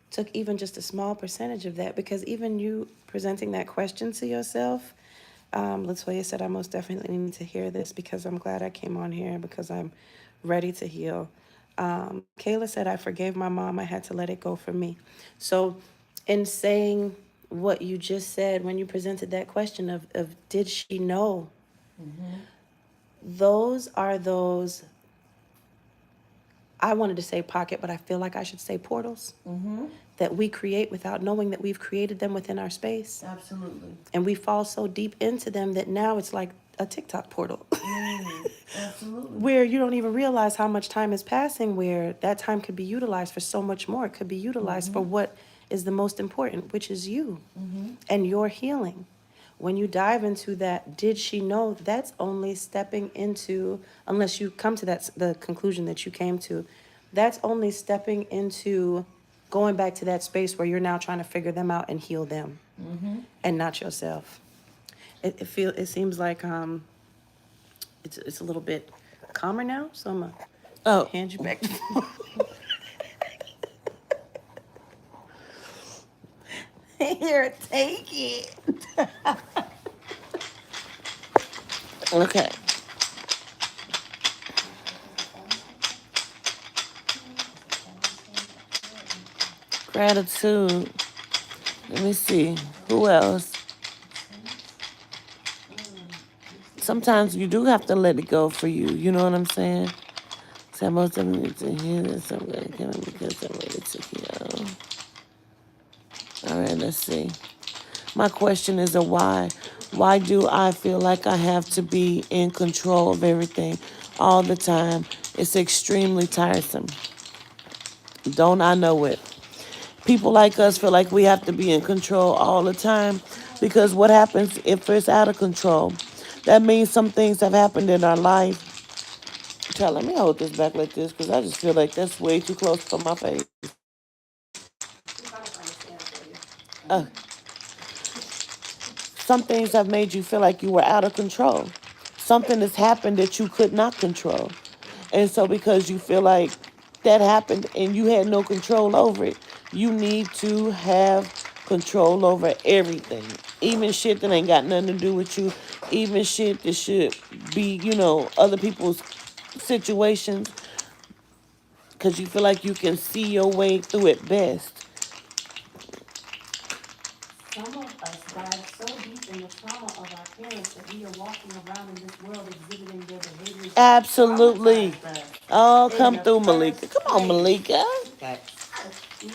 took even just a small percentage of that, because even you presenting that question to yourself, Latoya said, I most definitely need to hear this because I'm glad I came on here because I'm ready to heal. Kayla said, I forgave my mom. I had to let it go for me. So, in saying what you just said when you presented that question of did she know? Those are those, I wanted to say pocket, but I feel like I should say portals that we create without knowing that we've created them within our space. Absolutely. And we fall so deep into them that now it's like a TikTok portal. Absolutely. Where you don't even realize how much time is passing, where that time could be utilized for so much more. It could be utilized for what is the most important, which is you and your healing. When you dive into that, did she know? That's only stepping into, unless you come to the conclusion that you came to, that's only stepping into going back to that space where you're now trying to figure them out and heal them and not yourself. It seems like it's a little bit calmer now, so I'm gonna Oh, hand you back. Here, take it. okay. Gratitude. Let me see. Who else? Sometimes you do have to let it go for you. You know what I'm saying? So most of them need to hear this. I'm going to come in because I'm ready to heal. All right, let's see. My question is a why. Why do I feel like I have to be in control of everything all the time? It's extremely tiresome. Don't I know it? People like us feel like we have to be in control all the time because what happens if it's out of control? That means some things have happened in our life. Tell, let me hold this back like this because I just feel like that's way too close for my face. Uh, some things have made you feel like you were out of control. Something has happened that you could not control. And so because you feel like that happened and you had no control over it, you need to have control over everything. Even shit that ain't got nothing to do with you. Even shit that should be, other people's situations. Because you feel like you can see your way through it best. Some of us dive so deep in the trauma of our parents that we are walking around in this world exhibiting their behaviors. Absolutely. Oh, come through, Malika. Malika. Come on, Malika.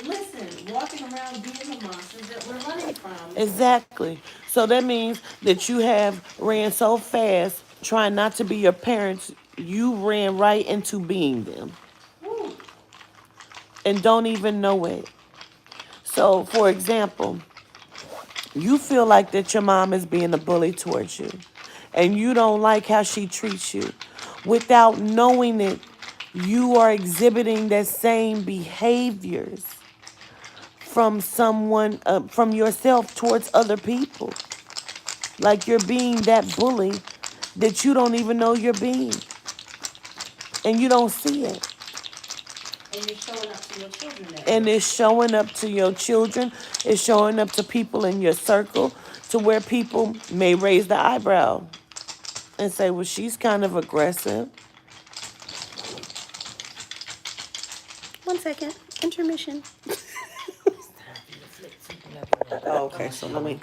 Listen, walking around being the monsters that we're running from. Exactly. So that means that you have ran so fast trying not to be your parents, you ran right into being them Woo. and don't even know it. So, for example, you feel like that your mom is being a bully towards you and you don't like how she treats you. Without knowing it, you are exhibiting that same behaviors from someone, from yourself towards other people. Like you're being that bully that you don't even know you're being. And you don't see it. And you're showing up to your children that And way. it's showing up to your children. It's showing up to people in your circle to where people may raise the eyebrow and say, well, she's kind of aggressive. 1 second. Intermission. Oh, okay, so let me.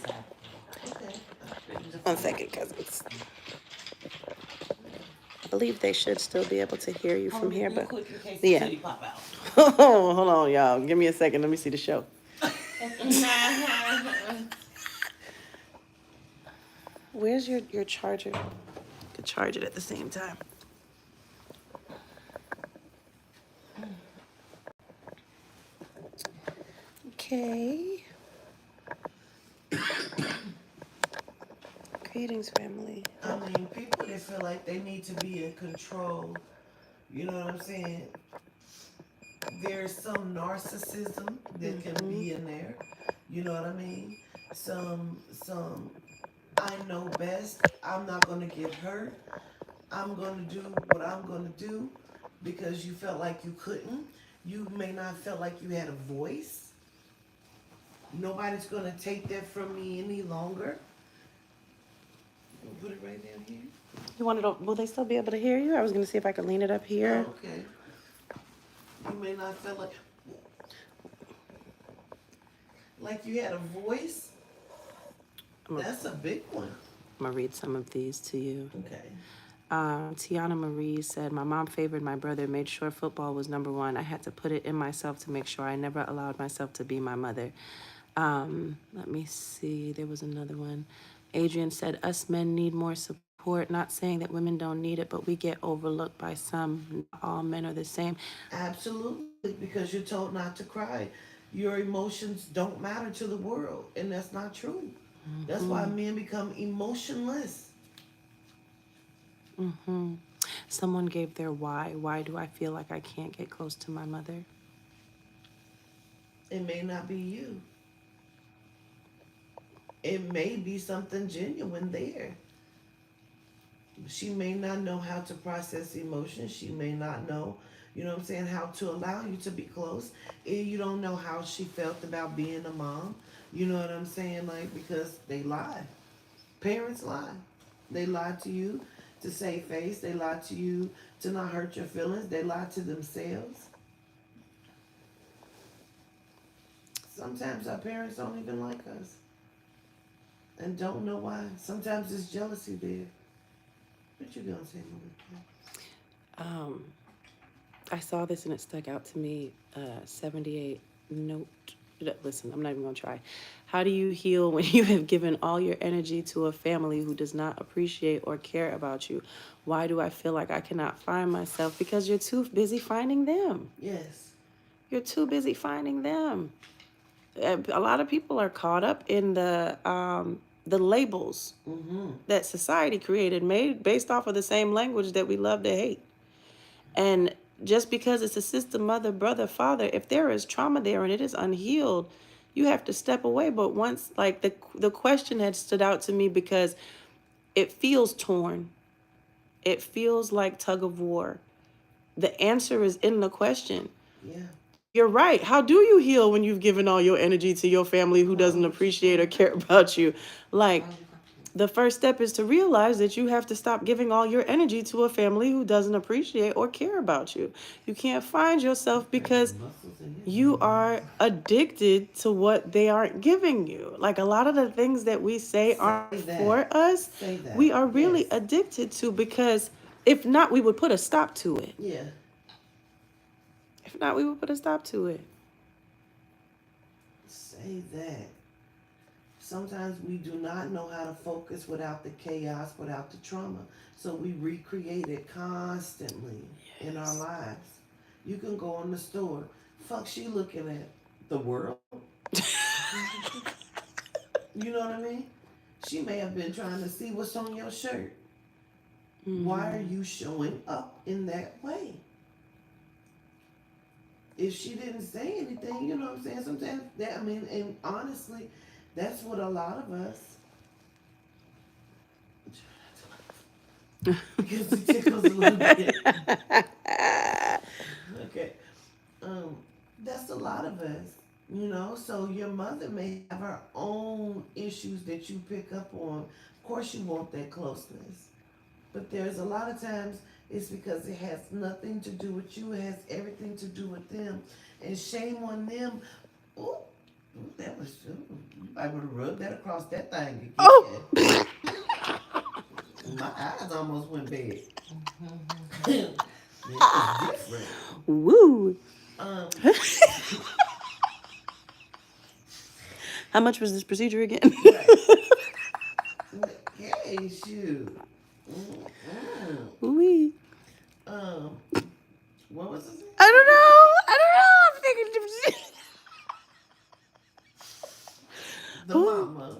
1 second, cousins. I believe they should still be able to hear you from here, but yeah. Hold on, y'all. Give me a second. Let me see the show. Where's your charger? You could charge it at the same time. Okay. Greetings, family. I mean, people that feel like they need to be in control, you know what I'm saying? There's some narcissism that can be in there. You know what I mean? Some I know best. I'm not gonna get hurt. I'm gonna do what I'm gonna do because you felt like you couldn't. You may not felt like you had a voice. Nobody's gonna take that from me any longer. Put it right down here. You wanted to, will they still be able to hear you? I was going to see if I could lean it up here. Oh, okay. You may not feel like you had a voice. That's a big one. I'm going to read some of these to you. Okay. Tiana Marie said, my mom favored my brother, made sure football was number one. I had to put it in myself to make sure I never allowed myself to be my mother. Let me see. There was another one. Adrian said, us men need more support. Not saying that women don't need it, but we get overlooked by some. Not all men are the same. Absolutely, because you're told not to cry. Your emotions don't matter to the world, and that's not true. That's why men become emotionless. Someone gave their why. Why do I feel like I can't get close to my mother? It may not be you. It may be something genuine there. She may not know how to process emotions. She may not know, you know what I'm saying, how to allow you to be close. You don't know how she felt about being a mom. You know what I'm saying? Like, because they lie. Parents lie. They lie to you to save face. They lie to you to not hurt your feelings. They lie to themselves. Sometimes our parents don't even like us and don't know why. Sometimes it's jealousy there. What you gonna say, Mother? I saw this and it stuck out to me. 78 note. Listen, I'm not even going to try. How do you heal when you have given all your energy to a family who does not appreciate or care about you? Why do I feel like I cannot find myself? Because you're too busy finding them. Yes. You're too busy finding them. A lot of people are caught up in the labels that society created, made based off of the same language that we love to hate. And just because it's a sister, mother, brother, father, if there is trauma there and it is unhealed, you have to step away. But once, like, the question had stood out to me because it feels torn. It feels like tug of war. The answer is in the question. Yeah. You're right. How do you heal when you've given all your energy to your family who doesn't appreciate or care about you? Like, the first step is to realize that you have to stop giving all your energy to a family who doesn't appreciate or care about you. You can't find yourself because you are addicted to what they aren't giving you. Like, a lot of the things that we say aren't for us, we are really addicted to, because if not, we would put a stop to it. Yeah. If not, we would put a stop to it. Say that. Sometimes we do not know how to focus without the chaos, without the trauma. So we recreate it constantly in our lives. You can go in the store. Fuck, she looking at the world. You know what I mean? She may have been trying to see what's on your shirt. Why are you showing up in that way? If she didn't say anything, you know what I'm saying? Sometimes that, I mean, and honestly, that's what a lot of us, because it tickles a little bit. Okay. That's a lot of us, you know? So your mother may have her own issues that you pick up on. Of course you want that closeness. But there's a lot of times it's because it has nothing to do with you. It has everything to do with them. And shame on them. Ooh, that was, you might want to rub that across that thing again. Oh. My eyes almost went bad. It was different. Woo. How much was this procedure again? Okay, shoot. Wee. What was it? I don't know. I'm thinking. The mama.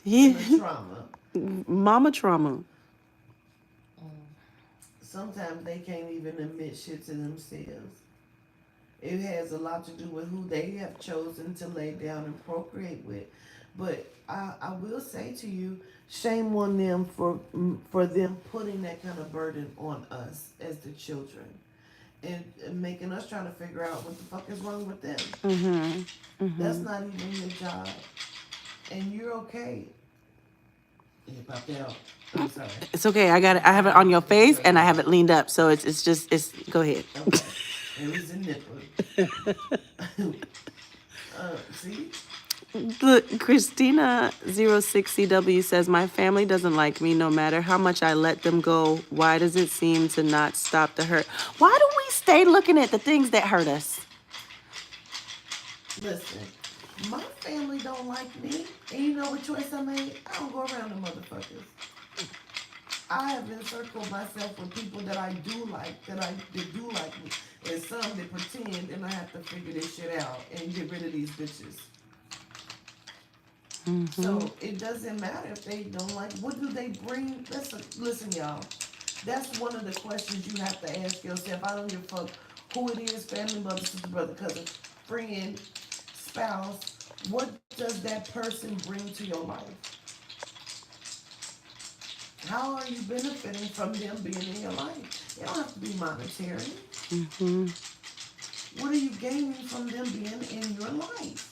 Yeah. And the trauma. Mama trauma. Sometimes they can't even admit shit to themselves. It has a lot to do with who they have chosen to lay down and procreate with. But I will say to you, shame on them for them putting that kind of burden on us as the children, and making us try to figure out what the fuck is wrong with them. That's not even your job, and you're okay. You popped out. I'm sorry. It's okay. I got it. I have it on your face and I have it leaned up, so it's go ahead. Okay. It was a nipple. See? Look, Christina06CW says, my family doesn't like me no matter how much I let them go. Why does it seem to not stop the hurt? Why do we stay looking at the things that hurt us? Listen, my family don't like me, and you know what choice I made? I don't go around the motherfuckers. I have encircled myself with people that I do like, that do like me, and some that pretend, and I have to figure this shit out and get rid of these bitches. So it doesn't matter if they don't like. What do they bring? Listen, y'all. That's one of the questions you have to ask yourself. I don't give a fuck who it is, family, mother, sister, brother, cousin, friend, spouse. What does that person bring to your life? How are you benefiting from them being in your life? It don't have to be monetary. What are you gaining from them being in your life?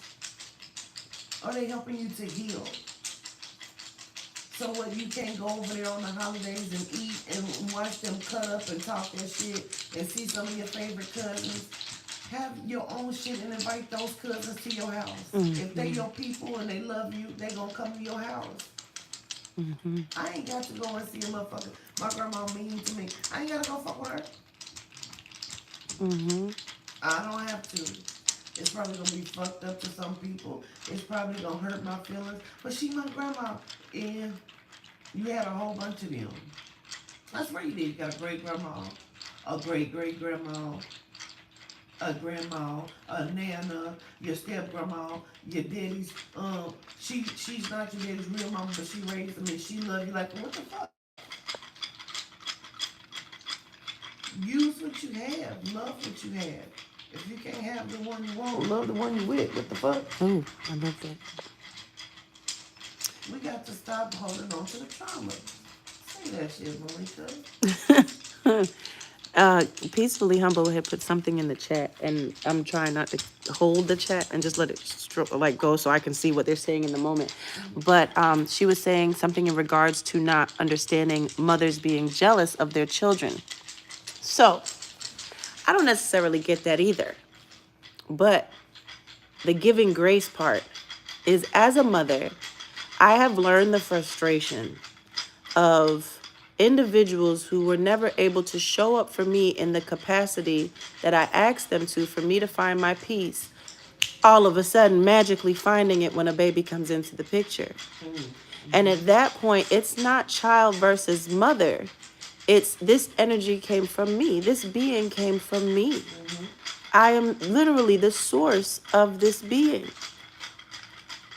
Are they helping you to heal? So what, you can't go over there on the holidays and eat and watch them cut up and talk that shit and see some of your favorite cousins? Have your own shit and invite those cousins to your house. If they your people and they love you, they gonna come to your house. I ain't got to go and see a motherfucker. My grandma mean to me. I ain't gotta go fuck with her. I don't have to. It's probably gonna be fucked up to some people. It's probably gonna hurt my feelings. But she my grandma. And you had a whole bunch of them. That's what you did. You got a great grandma, a great grandma, a grandma, a nana, your step grandma, your daddy's she's not your daddy's real mama, but she raised them and she loved you like what the fuck? Use what you have, love what you have. If you can't have the one you want, love the one you with. What the fuck? Oh, I love that. We got to stop holding on to the trauma. Say that shit, Malika. Peacefully Humble had put something in the chat, and I'm trying not to hold the chat and just let it go so I can see what they're saying in the moment. But she was saying something in regards to not understanding mothers being jealous of their children. So I don't necessarily get that either. But the giving grace part is, as a mother, I have learned the frustration of individuals who were never able to show up for me in the capacity that I asked them to, for me to find my peace, all of a sudden magically finding it when a baby comes into the picture. And at that point, it's not child versus mother. It's this energy came from me. This being came from me. I am literally the source of this being.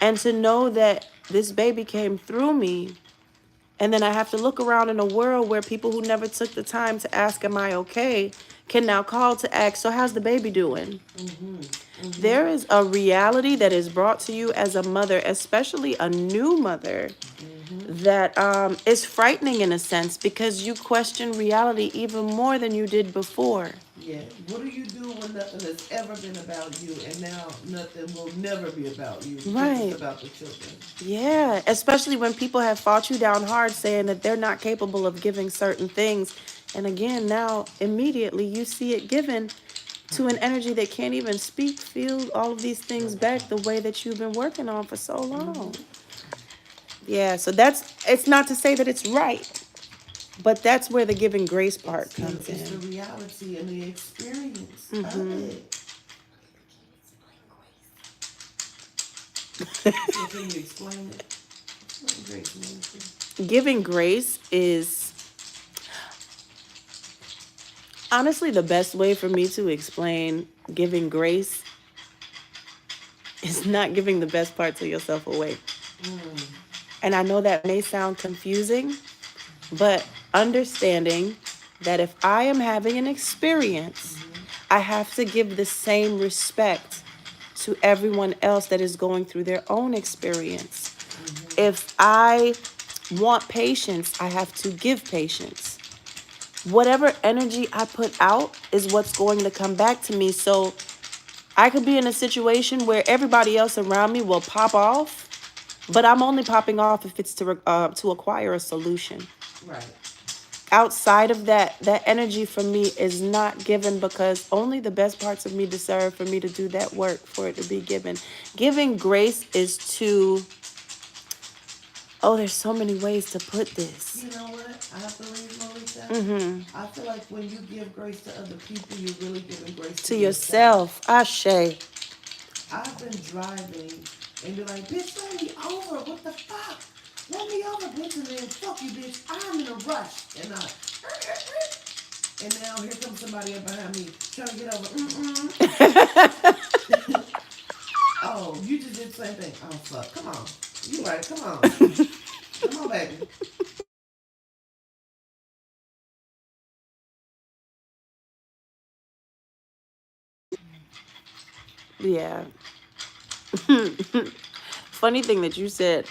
And to know that this baby came through me, and then I have to look around in a world where people who never took the time to ask, am I okay, can now call to ask, so how's the baby doing? There is a reality that is brought to you as a mother, especially a new mother, that is frightening in a sense, because you question reality even more than you did before. Yeah. What do you do when nothing has ever been about you and now nothing will never be about you because Right. it's about the children? Yeah, especially when people have fought you down hard saying that they're not capable of giving certain things. And again, now immediately you see it given to an energy that can't even speak, feel all of these things back the way that you've been working on for so long. Yeah, so it's not to say that it's right, but that's where the giving grace part comes It's the in. reality and the experience of it. So can you explain it? Explain grace, Nancy. Giving grace is honestly the best way for me to explain giving grace is not giving the best parts of yourself away. And I know that may sound confusing, but understanding that if I am having an experience, I have to give the same respect to everyone else that is going through their own experience. If I want patience, I have to give patience. Whatever energy I put out is what's going to come back to me. So I could be in a situation where everybody else around me will pop off, but I'm only popping off if it's to acquire a solution. Right. outside of that, that energy for me is not given, because only the best parts of me deserve for me to do that work for it to be given. Giving grace is to, oh, there's so many ways to put this. You know what? I believe, Malika. I feel like when you give grace to other people, you're really giving grace to To yourself. yourself, Ashe. I've been driving and be like, bitch, let me over. What the fuck? Let me over, bitch. And then, fuck you, bitch. I'm in a rush. And now here comes somebody up behind me trying to get over. Oh, you just did the same thing. Oh, fuck. Come on. You right. Come on. Come on, baby. Yeah. Funny thing that you said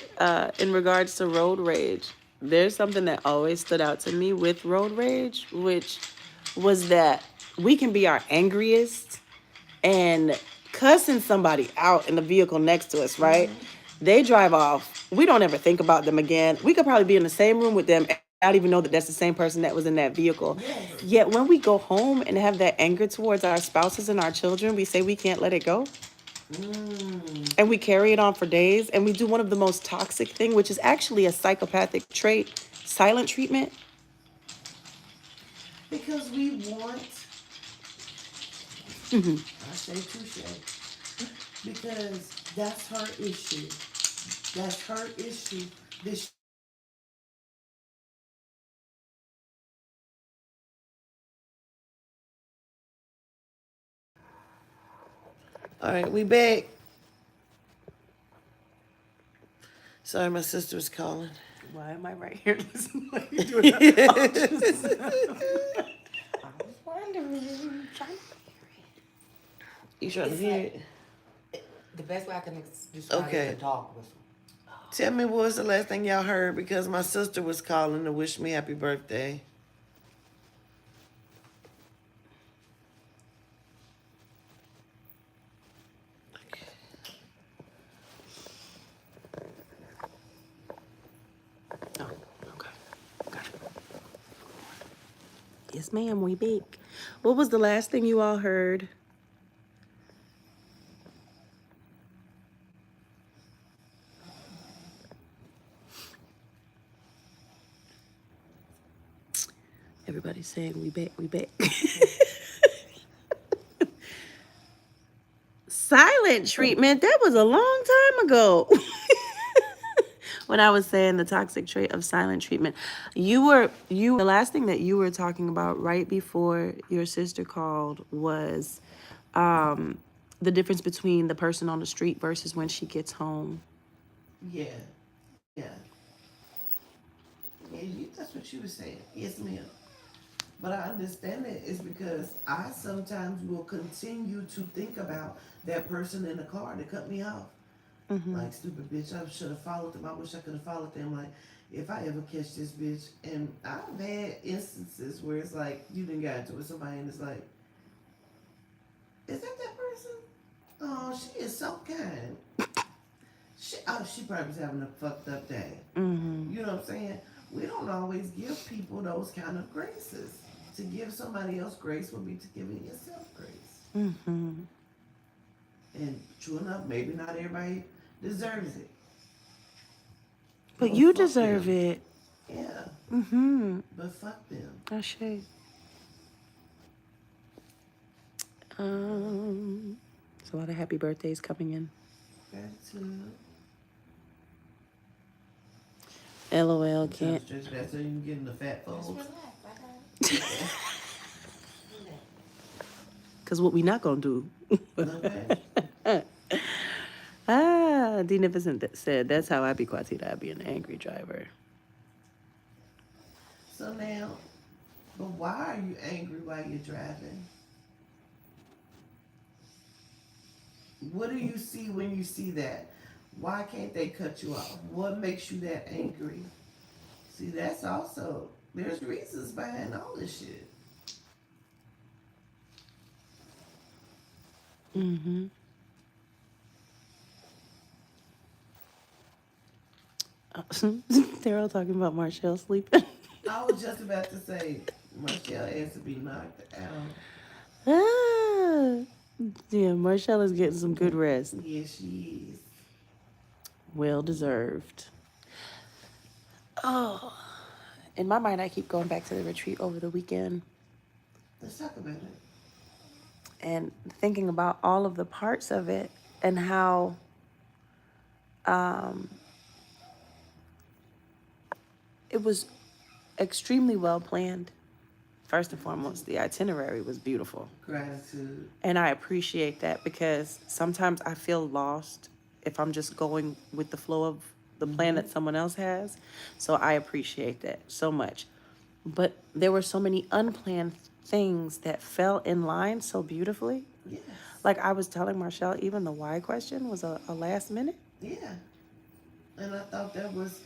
in regards to road rage. There's something that always stood out to me with road rage, which was that we can be our angriest and cussing somebody out in the vehicle next to us, right? They drive off. We don't ever think about them again. We could probably be in the same room with them and not even know that that's the same person that was in that vehicle. Yes. Yet when we go home and have that anger towards our spouses and our children, we say we can't let it go. And we carry it on for days, and we do one of the most toxic thing, which is actually a psychopathic trait, silent treatment. Because we want, I say touche, because that's her issue. That's her issue. This. All right, we back. Sorry, my sister was calling. Why am I right here listening like you doing that? I was wondering. You trying to It's hear like it? the best way I can describe it is Okay. a dog whistle. Tell me what was the last thing y'all heard because my sister was calling to wish me happy birthday. Oh, okay. Got it. Yes, ma'am, we bake. What was the last thing you all heard? Everybody's saying we back, we back. Silent treatment, that was a long time ago. When I was saying the toxic trait of silent treatment, the last thing that you were talking about right before your sister called was the difference between the person on the street versus when she gets home. Yeah, yeah, yeah. That's what she was saying. Yes, ma'am. But I understand it is because I sometimes will continue to think about that person in the car that cut me off. Like, stupid bitch, I should have followed them. I wish I could have followed them. Like, if I ever catch this bitch. And I've had instances where it's like, you done got into it with somebody and it's like, is that that person? Oh, she is so kind. She probably was having a fucked up day. You know what I'm saying? We don't always give people those kind of graces. To give somebody else grace would be to giving yourself grace. And true enough, maybe not everybody deserves it. But But you fuck deserve them. it. Yeah, but fuck them. Ashe. There's a lot of happy birthdays coming in. Gratitude. LOL, I'm trying can't. to stretch that so you can get in the fat Just folds. relax. I got it. Relax. Because what we not going to do. Okay. D. Nificent said, that's how I be Quatita. I be an angry driver. So now, but why are you angry while you're driving? What do you see when you see that? Why can't they cut you off? What makes you that angry? See, that's also, there's reasons behind all this shit. They're all talking about Marshall sleeping. I was just about to say, Marshall has to be knocked out. Ah, yeah, Marshall is getting some good rest. Yes, she is. Well deserved. Oh, in my mind, I keep going back to the retreat over the weekend Let's talk about it. and thinking about all of the parts of it and how um, it was extremely well planned. First and foremost, the itinerary was beautiful. Gratitude. And I appreciate that because sometimes I feel lost if I'm just going with the flow of the plan that someone else has. So I appreciate that so much. But there were so many unplanned things that fell in line so beautifully. Yes. Like I was telling Marshall, even the why question was a last minute. Yeah. And I thought that was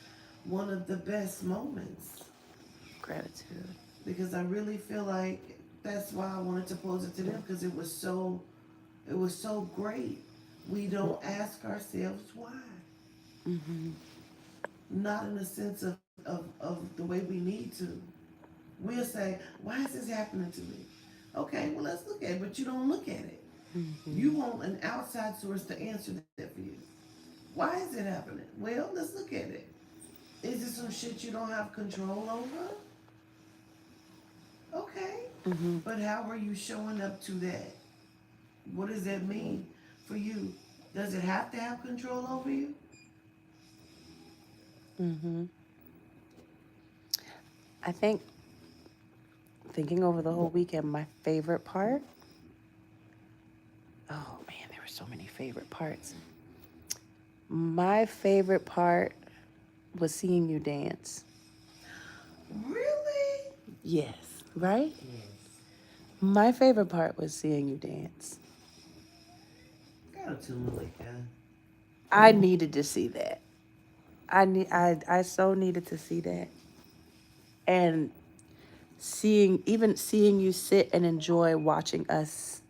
one of the best moments Gratitude. because I really feel like that's why I wanted to pose it to them because it was so great. We don't ask ourselves why. Not in the sense of the way we need to. We'll say, why is this happening to me? Okay, well, let's look at it, but you don't look at it. You want an outside source to answer that for you. Why is it happening? Well, let's look at it. Is it some shit you don't have control over? Okay. But how are you showing up to that? What does that mean for you? Does it have to have control over you? I think thinking over the whole weekend, my favorite part. Oh man, there were so many favorite parts. My favorite part was seeing you dance. Really? Yes, right? Yes. My favorite part was seeing you dance. Got to Malika. I needed to see that. I so needed to see that. And seeing you sit and enjoy watching us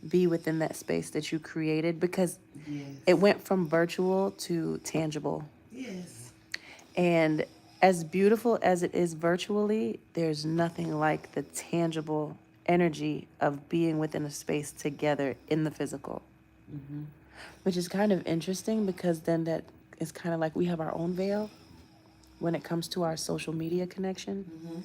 be within that space that you created because it Yes. went from virtual to tangible. Yes. And as beautiful as it is virtually, there's nothing like the tangible energy of being within a space together in the physical, Mm-hmm. which is kind of interesting because then that is kind of like we have our own veil when it comes to our social media connection, Mm-hmm.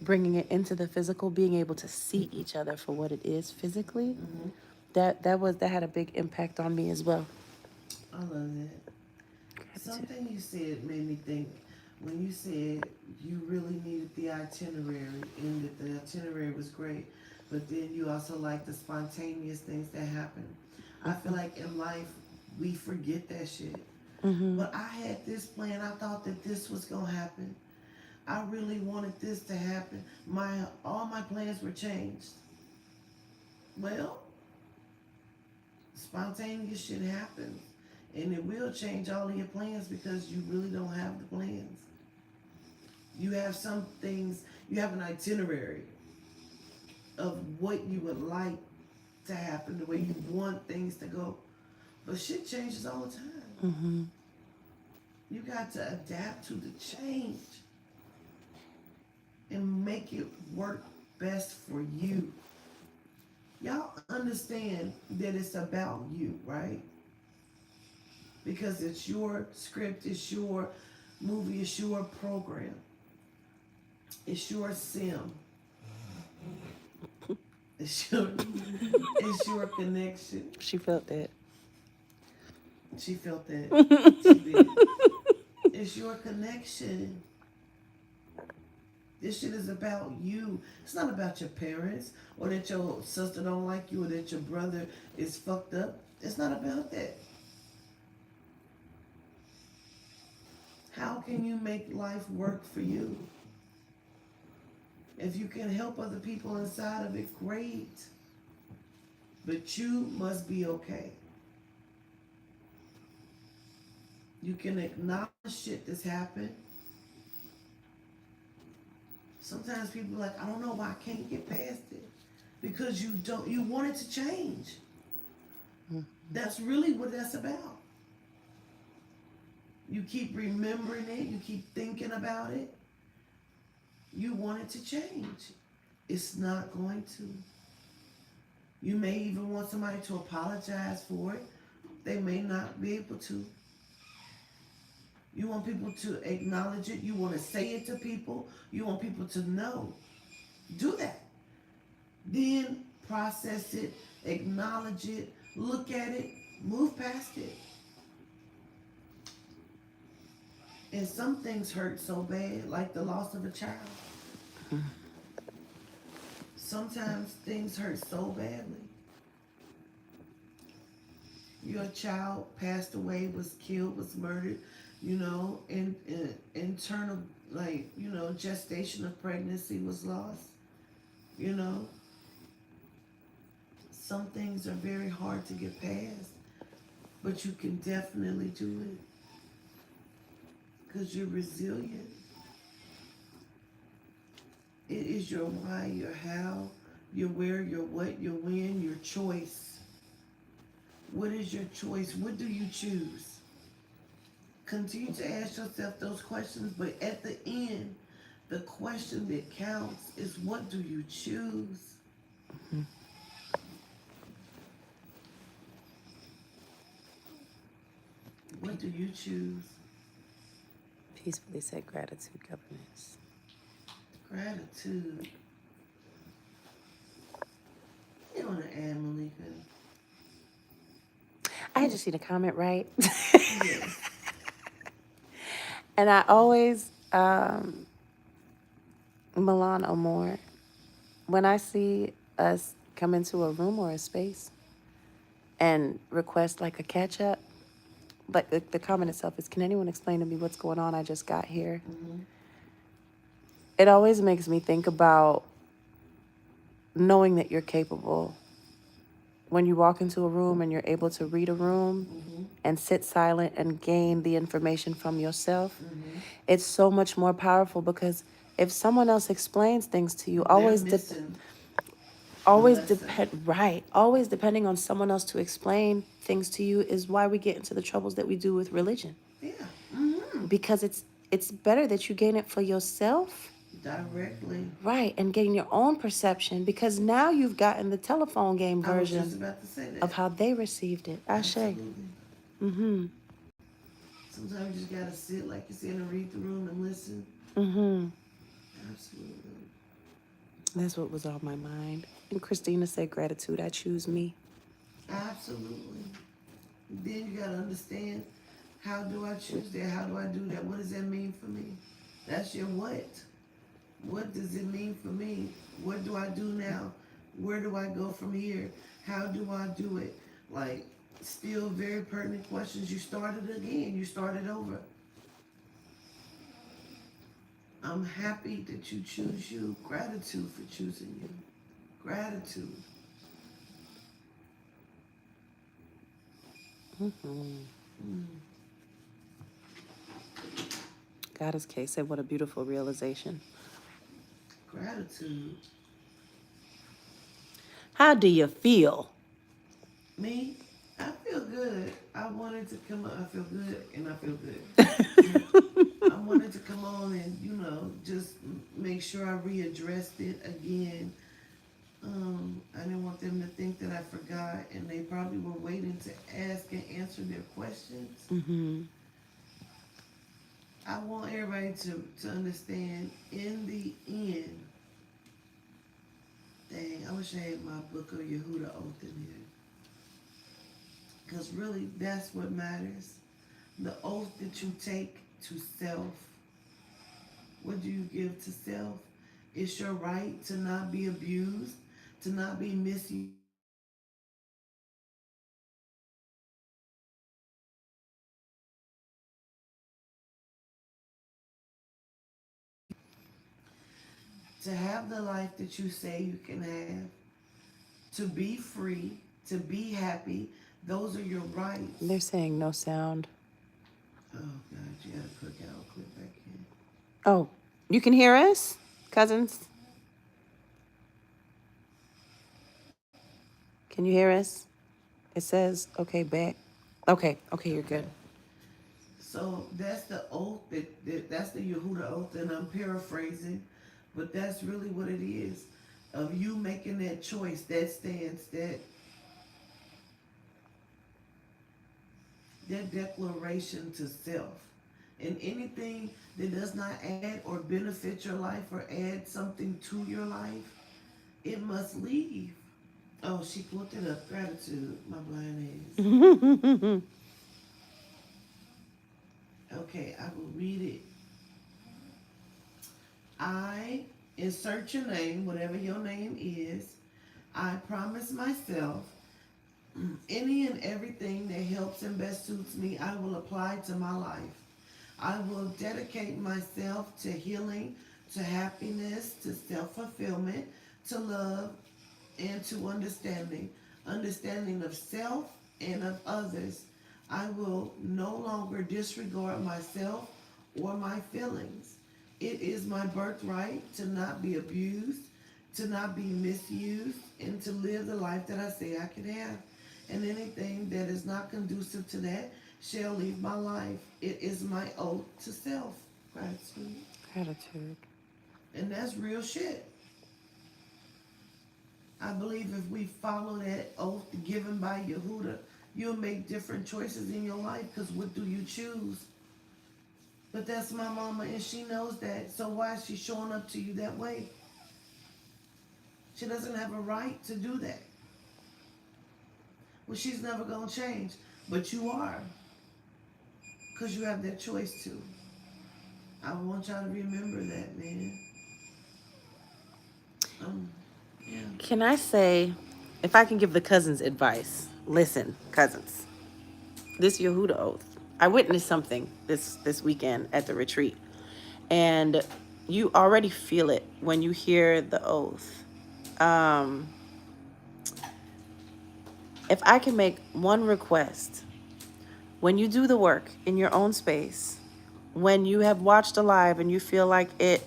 bringing it into the physical, being able to see each other for what it is physically. Mm-hmm. That had a big impact on me as well. I love that. Gratitude. Something you said made me think when you said you really needed the itinerary and that the itinerary was great, but then you also like the spontaneous things that happen. I feel like in life we forget that shit. But I had this plan. I thought that this was gonna happen. I really wanted this to happen. My all my plans were changed. Well, spontaneous shit happens. And it will change all of your plans because you really don't have the plans. You have some things, you have an itinerary of what you would like to happen, the way you want things to go. But shit changes all the time. You got to adapt to the change and make it work best for you. Y'all understand that it's about you, right? Because it's your script, it's your movie, it's your program, it's your sim, it's your, it's your connection. She felt that. She felt that. She did. It's your connection. This shit is about you. It's not about your parents or that your sister don't like you or that your brother is fucked up. It's not about that. How can you make life work for you? If you can help other people inside of it, great. But you must be okay. You can acknowledge shit that's happened. Sometimes people are like, I don't know why I can't get past it. Because you want it to change. That's really what that's about. You keep remembering it, you keep thinking about it, You want it to change. It's not going to. You may even want somebody to apologize for it. They may not be able to. You want people to acknowledge it. You want to say it to people. You want people to know. Do that. Then process it, acknowledge it, look at it, move past it. And some things hurt so bad, like the loss of a child. Sometimes things hurt so badly. Your child passed away, was killed, was murdered, and internal, gestation of pregnancy was lost. You know, some things are very hard to get past, but you can definitely do it because you're resilient. It is your why, your how, your where, your what, your when, your choice. What is your choice? What do you choose? Continue to ask yourself those questions, but at the end, the question that counts is what do you choose? What do you choose? Peacefully said gratitude governance. Gratitude. You want to add, Malika? I just seen a comment, right? Yes. And I always, Milan Amor, when I see us come into a room or a space and request like a catch up, like the comment itself is, can anyone explain to me what's going on? I just got here. Mm-hmm. It always makes me think about knowing that you're capable. When you walk into a room and you're able to read a room Mm-hmm. and sit silent and gain the information from yourself, Mm-hmm. it's so much more powerful because if someone else explains things to you, They're missing the always lesson. depend right, always depending on someone else to explain things to you is why we get into the troubles that we do with religion. Yeah. Mm-hmm. Because it's better that you gain it for yourself, Directly. right, and gain your own perception because now you've gotten the telephone game I was just version about to say of that. how they received it. Ashe. Absolutely. Mm-hmm. Sometimes you just gotta sit, like you said, and read the room and listen. Mm-hmm. Absolutely. That's what was on my mind. And Christina said gratitude. I choose me. Absolutely. Then you gotta understand, how do I choose that? How do I do that? What does that mean for me? That's your what. What does it mean for me? What do I do now? Where do I go from here? How do I do it? Like, still very pertinent questions. You started again. You started over. I'm happy that you choose you. Gratitude for choosing you. Gratitude. Mm-hmm. Mm. Goddess K said, what a beautiful realization. Gratitude. How do you feel? Me, I feel good. I wanted to come on. I feel good and I feel good. I wanted to come on and, just make sure I readdressed it again. I didn't want them to think that I forgot, and they probably were waiting to ask and answer their questions. Mm-hmm. I want everybody to understand, in the end, dang, I wish I had my book of Yehuda Oath in here. Because really, that's what matters. The oath that you take to self. What do you give to self? It's your right to not be abused, to not be misused, to have the life that you say you can have, to be free, to be happy. Those are your rights. They're saying no sound. Oh God, you gotta click out, click back in. Oh, you can hear us, cousins? Can you hear us? It says, okay, back. Okay, you're good. Okay. So that's the oath that's the Yehuda oath, and I'm paraphrasing. But that's really what it is, of you making that choice, that stance, that declaration to self. And anything that does not add or benefit your life or add something to your life, it must leave. Oh, she pulled it up. Gratitude, my blind ass. Okay, I will read it. I insert your name, whatever your name is. I promise myself any and everything that helps and best suits me, I will apply to my life. I will dedicate myself to healing, to happiness, to self fulfillment, to love, and to understanding of self and of others. I will no longer disregard myself or my feelings. It is my birthright to not be abused, to not be misused, and to live the life that I say I can have. And anything that is not conducive to that shall leave my life. It is my oath to self. Gratitude. Gratitude. And that's real shit. I believe if we follow that oath given by Yehuda, you'll make different choices in your life, because what do you choose? But that's my mama, and she knows that. So why is she showing up to you that way? She doesn't have a right to do that. Well, she's never going to change. But you are, because you have that choice to. I want y'all to remember that, man. Yeah. Can I say, if I can give the cousins advice, listen, cousins, this Yehuda oath. I witnessed something this weekend at the retreat, and you already feel it when you hear the oath. Um, if I can make one request, when you do the work in your own space, when you have watched a live and you feel like it,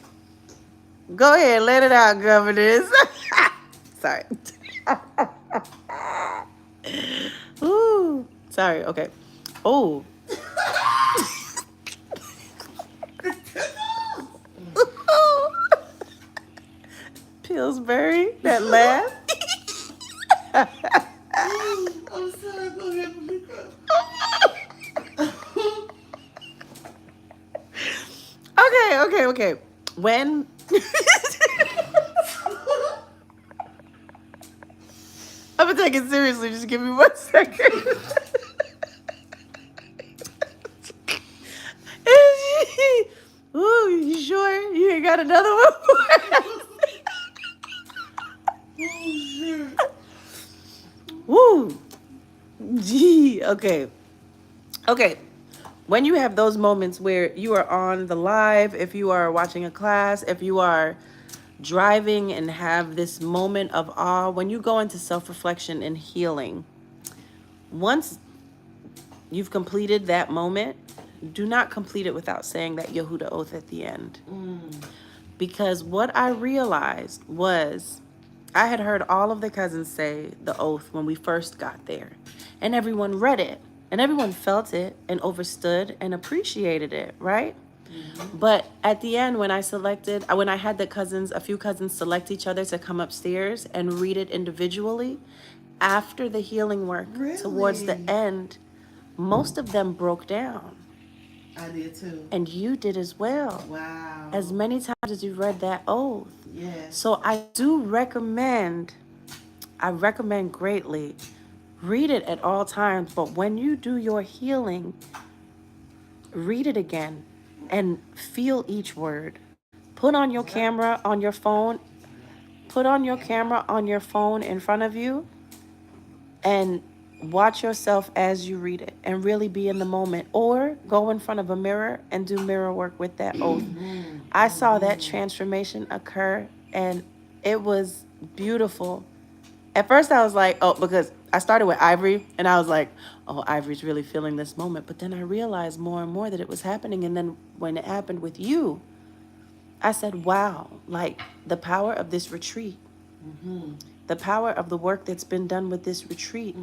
go ahead, let it out, governors. Sorry. Ooh, sorry. Okay. Oh. Pillsbury, that laugh. I'm sorry, go ahead, Malika. Okay. When I'm gonna take it seriously, just give me 1 second. Ooh, you sure you ain't got another one? Oh, shit. Woo. Gee. Okay. When you have those moments where you are on the live, if you are watching a class, if you are driving and have this moment of awe, when you go into self-reflection and healing, once you've completed that moment, do not complete it without saying that Yehuda oath at the end. Because what I realized was I had heard all of the cousins say the oath when we first got there, and everyone read it, and everyone felt it and understood and appreciated it, right? But at the end, when I had a few cousins select each other to come upstairs and read it individually, after the healing work, towards the Really? end, most of them broke down. I did too. And you did as well. Wow. As many times as you read that oath. Yes. So I recommend greatly, read it at all times, but when you do your healing, read it again and feel each word. Put on your camera on your phone, put on your camera on your phone in front of you and watch yourself as you read it and really be in the moment, or go in front of a mirror and do mirror work with that oath. I saw that transformation occur and it was beautiful. At first I was like, oh, because I started with Ivory and I was like, oh, Ivory's really feeling this moment. But then I realized more and more that it was happening. And then when it happened with you, I said, wow, like the power of this retreat, the power of the work that's been done with this retreat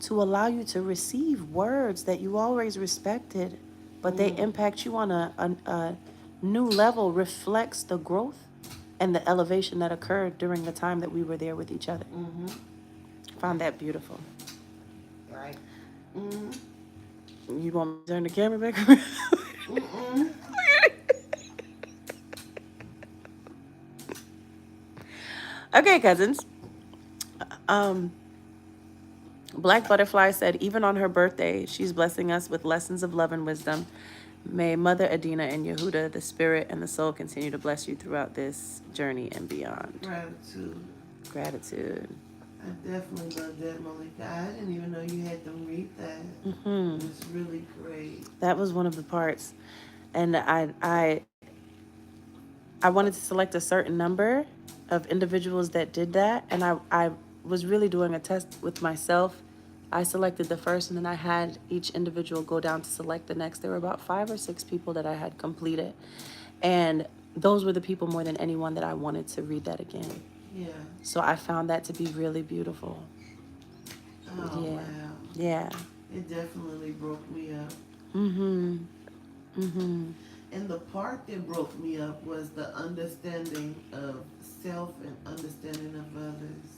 to allow you to receive words that you always respected, but they impact you on a new level, reflects the growth and the elevation that occurred during the time that we were there with each other. Mm-hmm. Found that beautiful. Right. You want me to turn the camera back around? Mm-mm. Okay, cousins. Um, Black Butterfly said, even on her birthday, she's blessing us with lessons of love and wisdom. May Mother Adina and Yehuda, the spirit and the soul, continue to bless you throughout this journey and beyond. Gratitude. Gratitude. I definitely love that, Malika. I didn't even know you had them read that. Hmm. It was really great. That was one of the parts, and I wanted to select a certain number of individuals that did that, and I was really doing a test with myself. I selected the first, and then I had each individual go down to select the next. There were about 5 or 6 people that I had completed, and those were the people more than anyone that I wanted to read that again. Yeah. So I found that to be really beautiful. Oh, Yeah, wow. yeah. It definitely broke me up. Mm-hmm. Mm-hmm. And the part that broke me up was the understanding of self and understanding of others.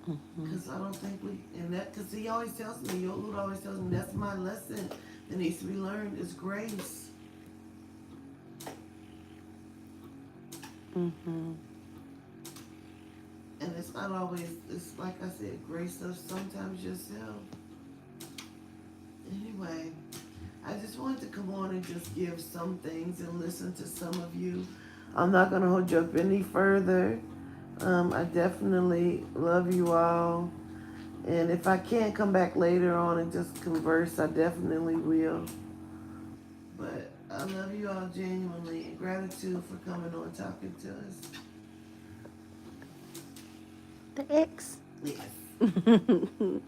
Mm-hmm. Because I don't think we, and that, because he always tells me, Yolud always tells me, that's my lesson that needs to be learned is grace. Mm-hmm. And it's not always, it's like I said, grace of sometimes yourself. Anyway, I just wanted to come on and just give some things and listen to some of you. I'm not going to hold you up any further. I definitely love you all. And if I can't come back later on and just converse, I definitely will. But I love you all genuinely and gratitude for coming on talking to us. The X. Yes.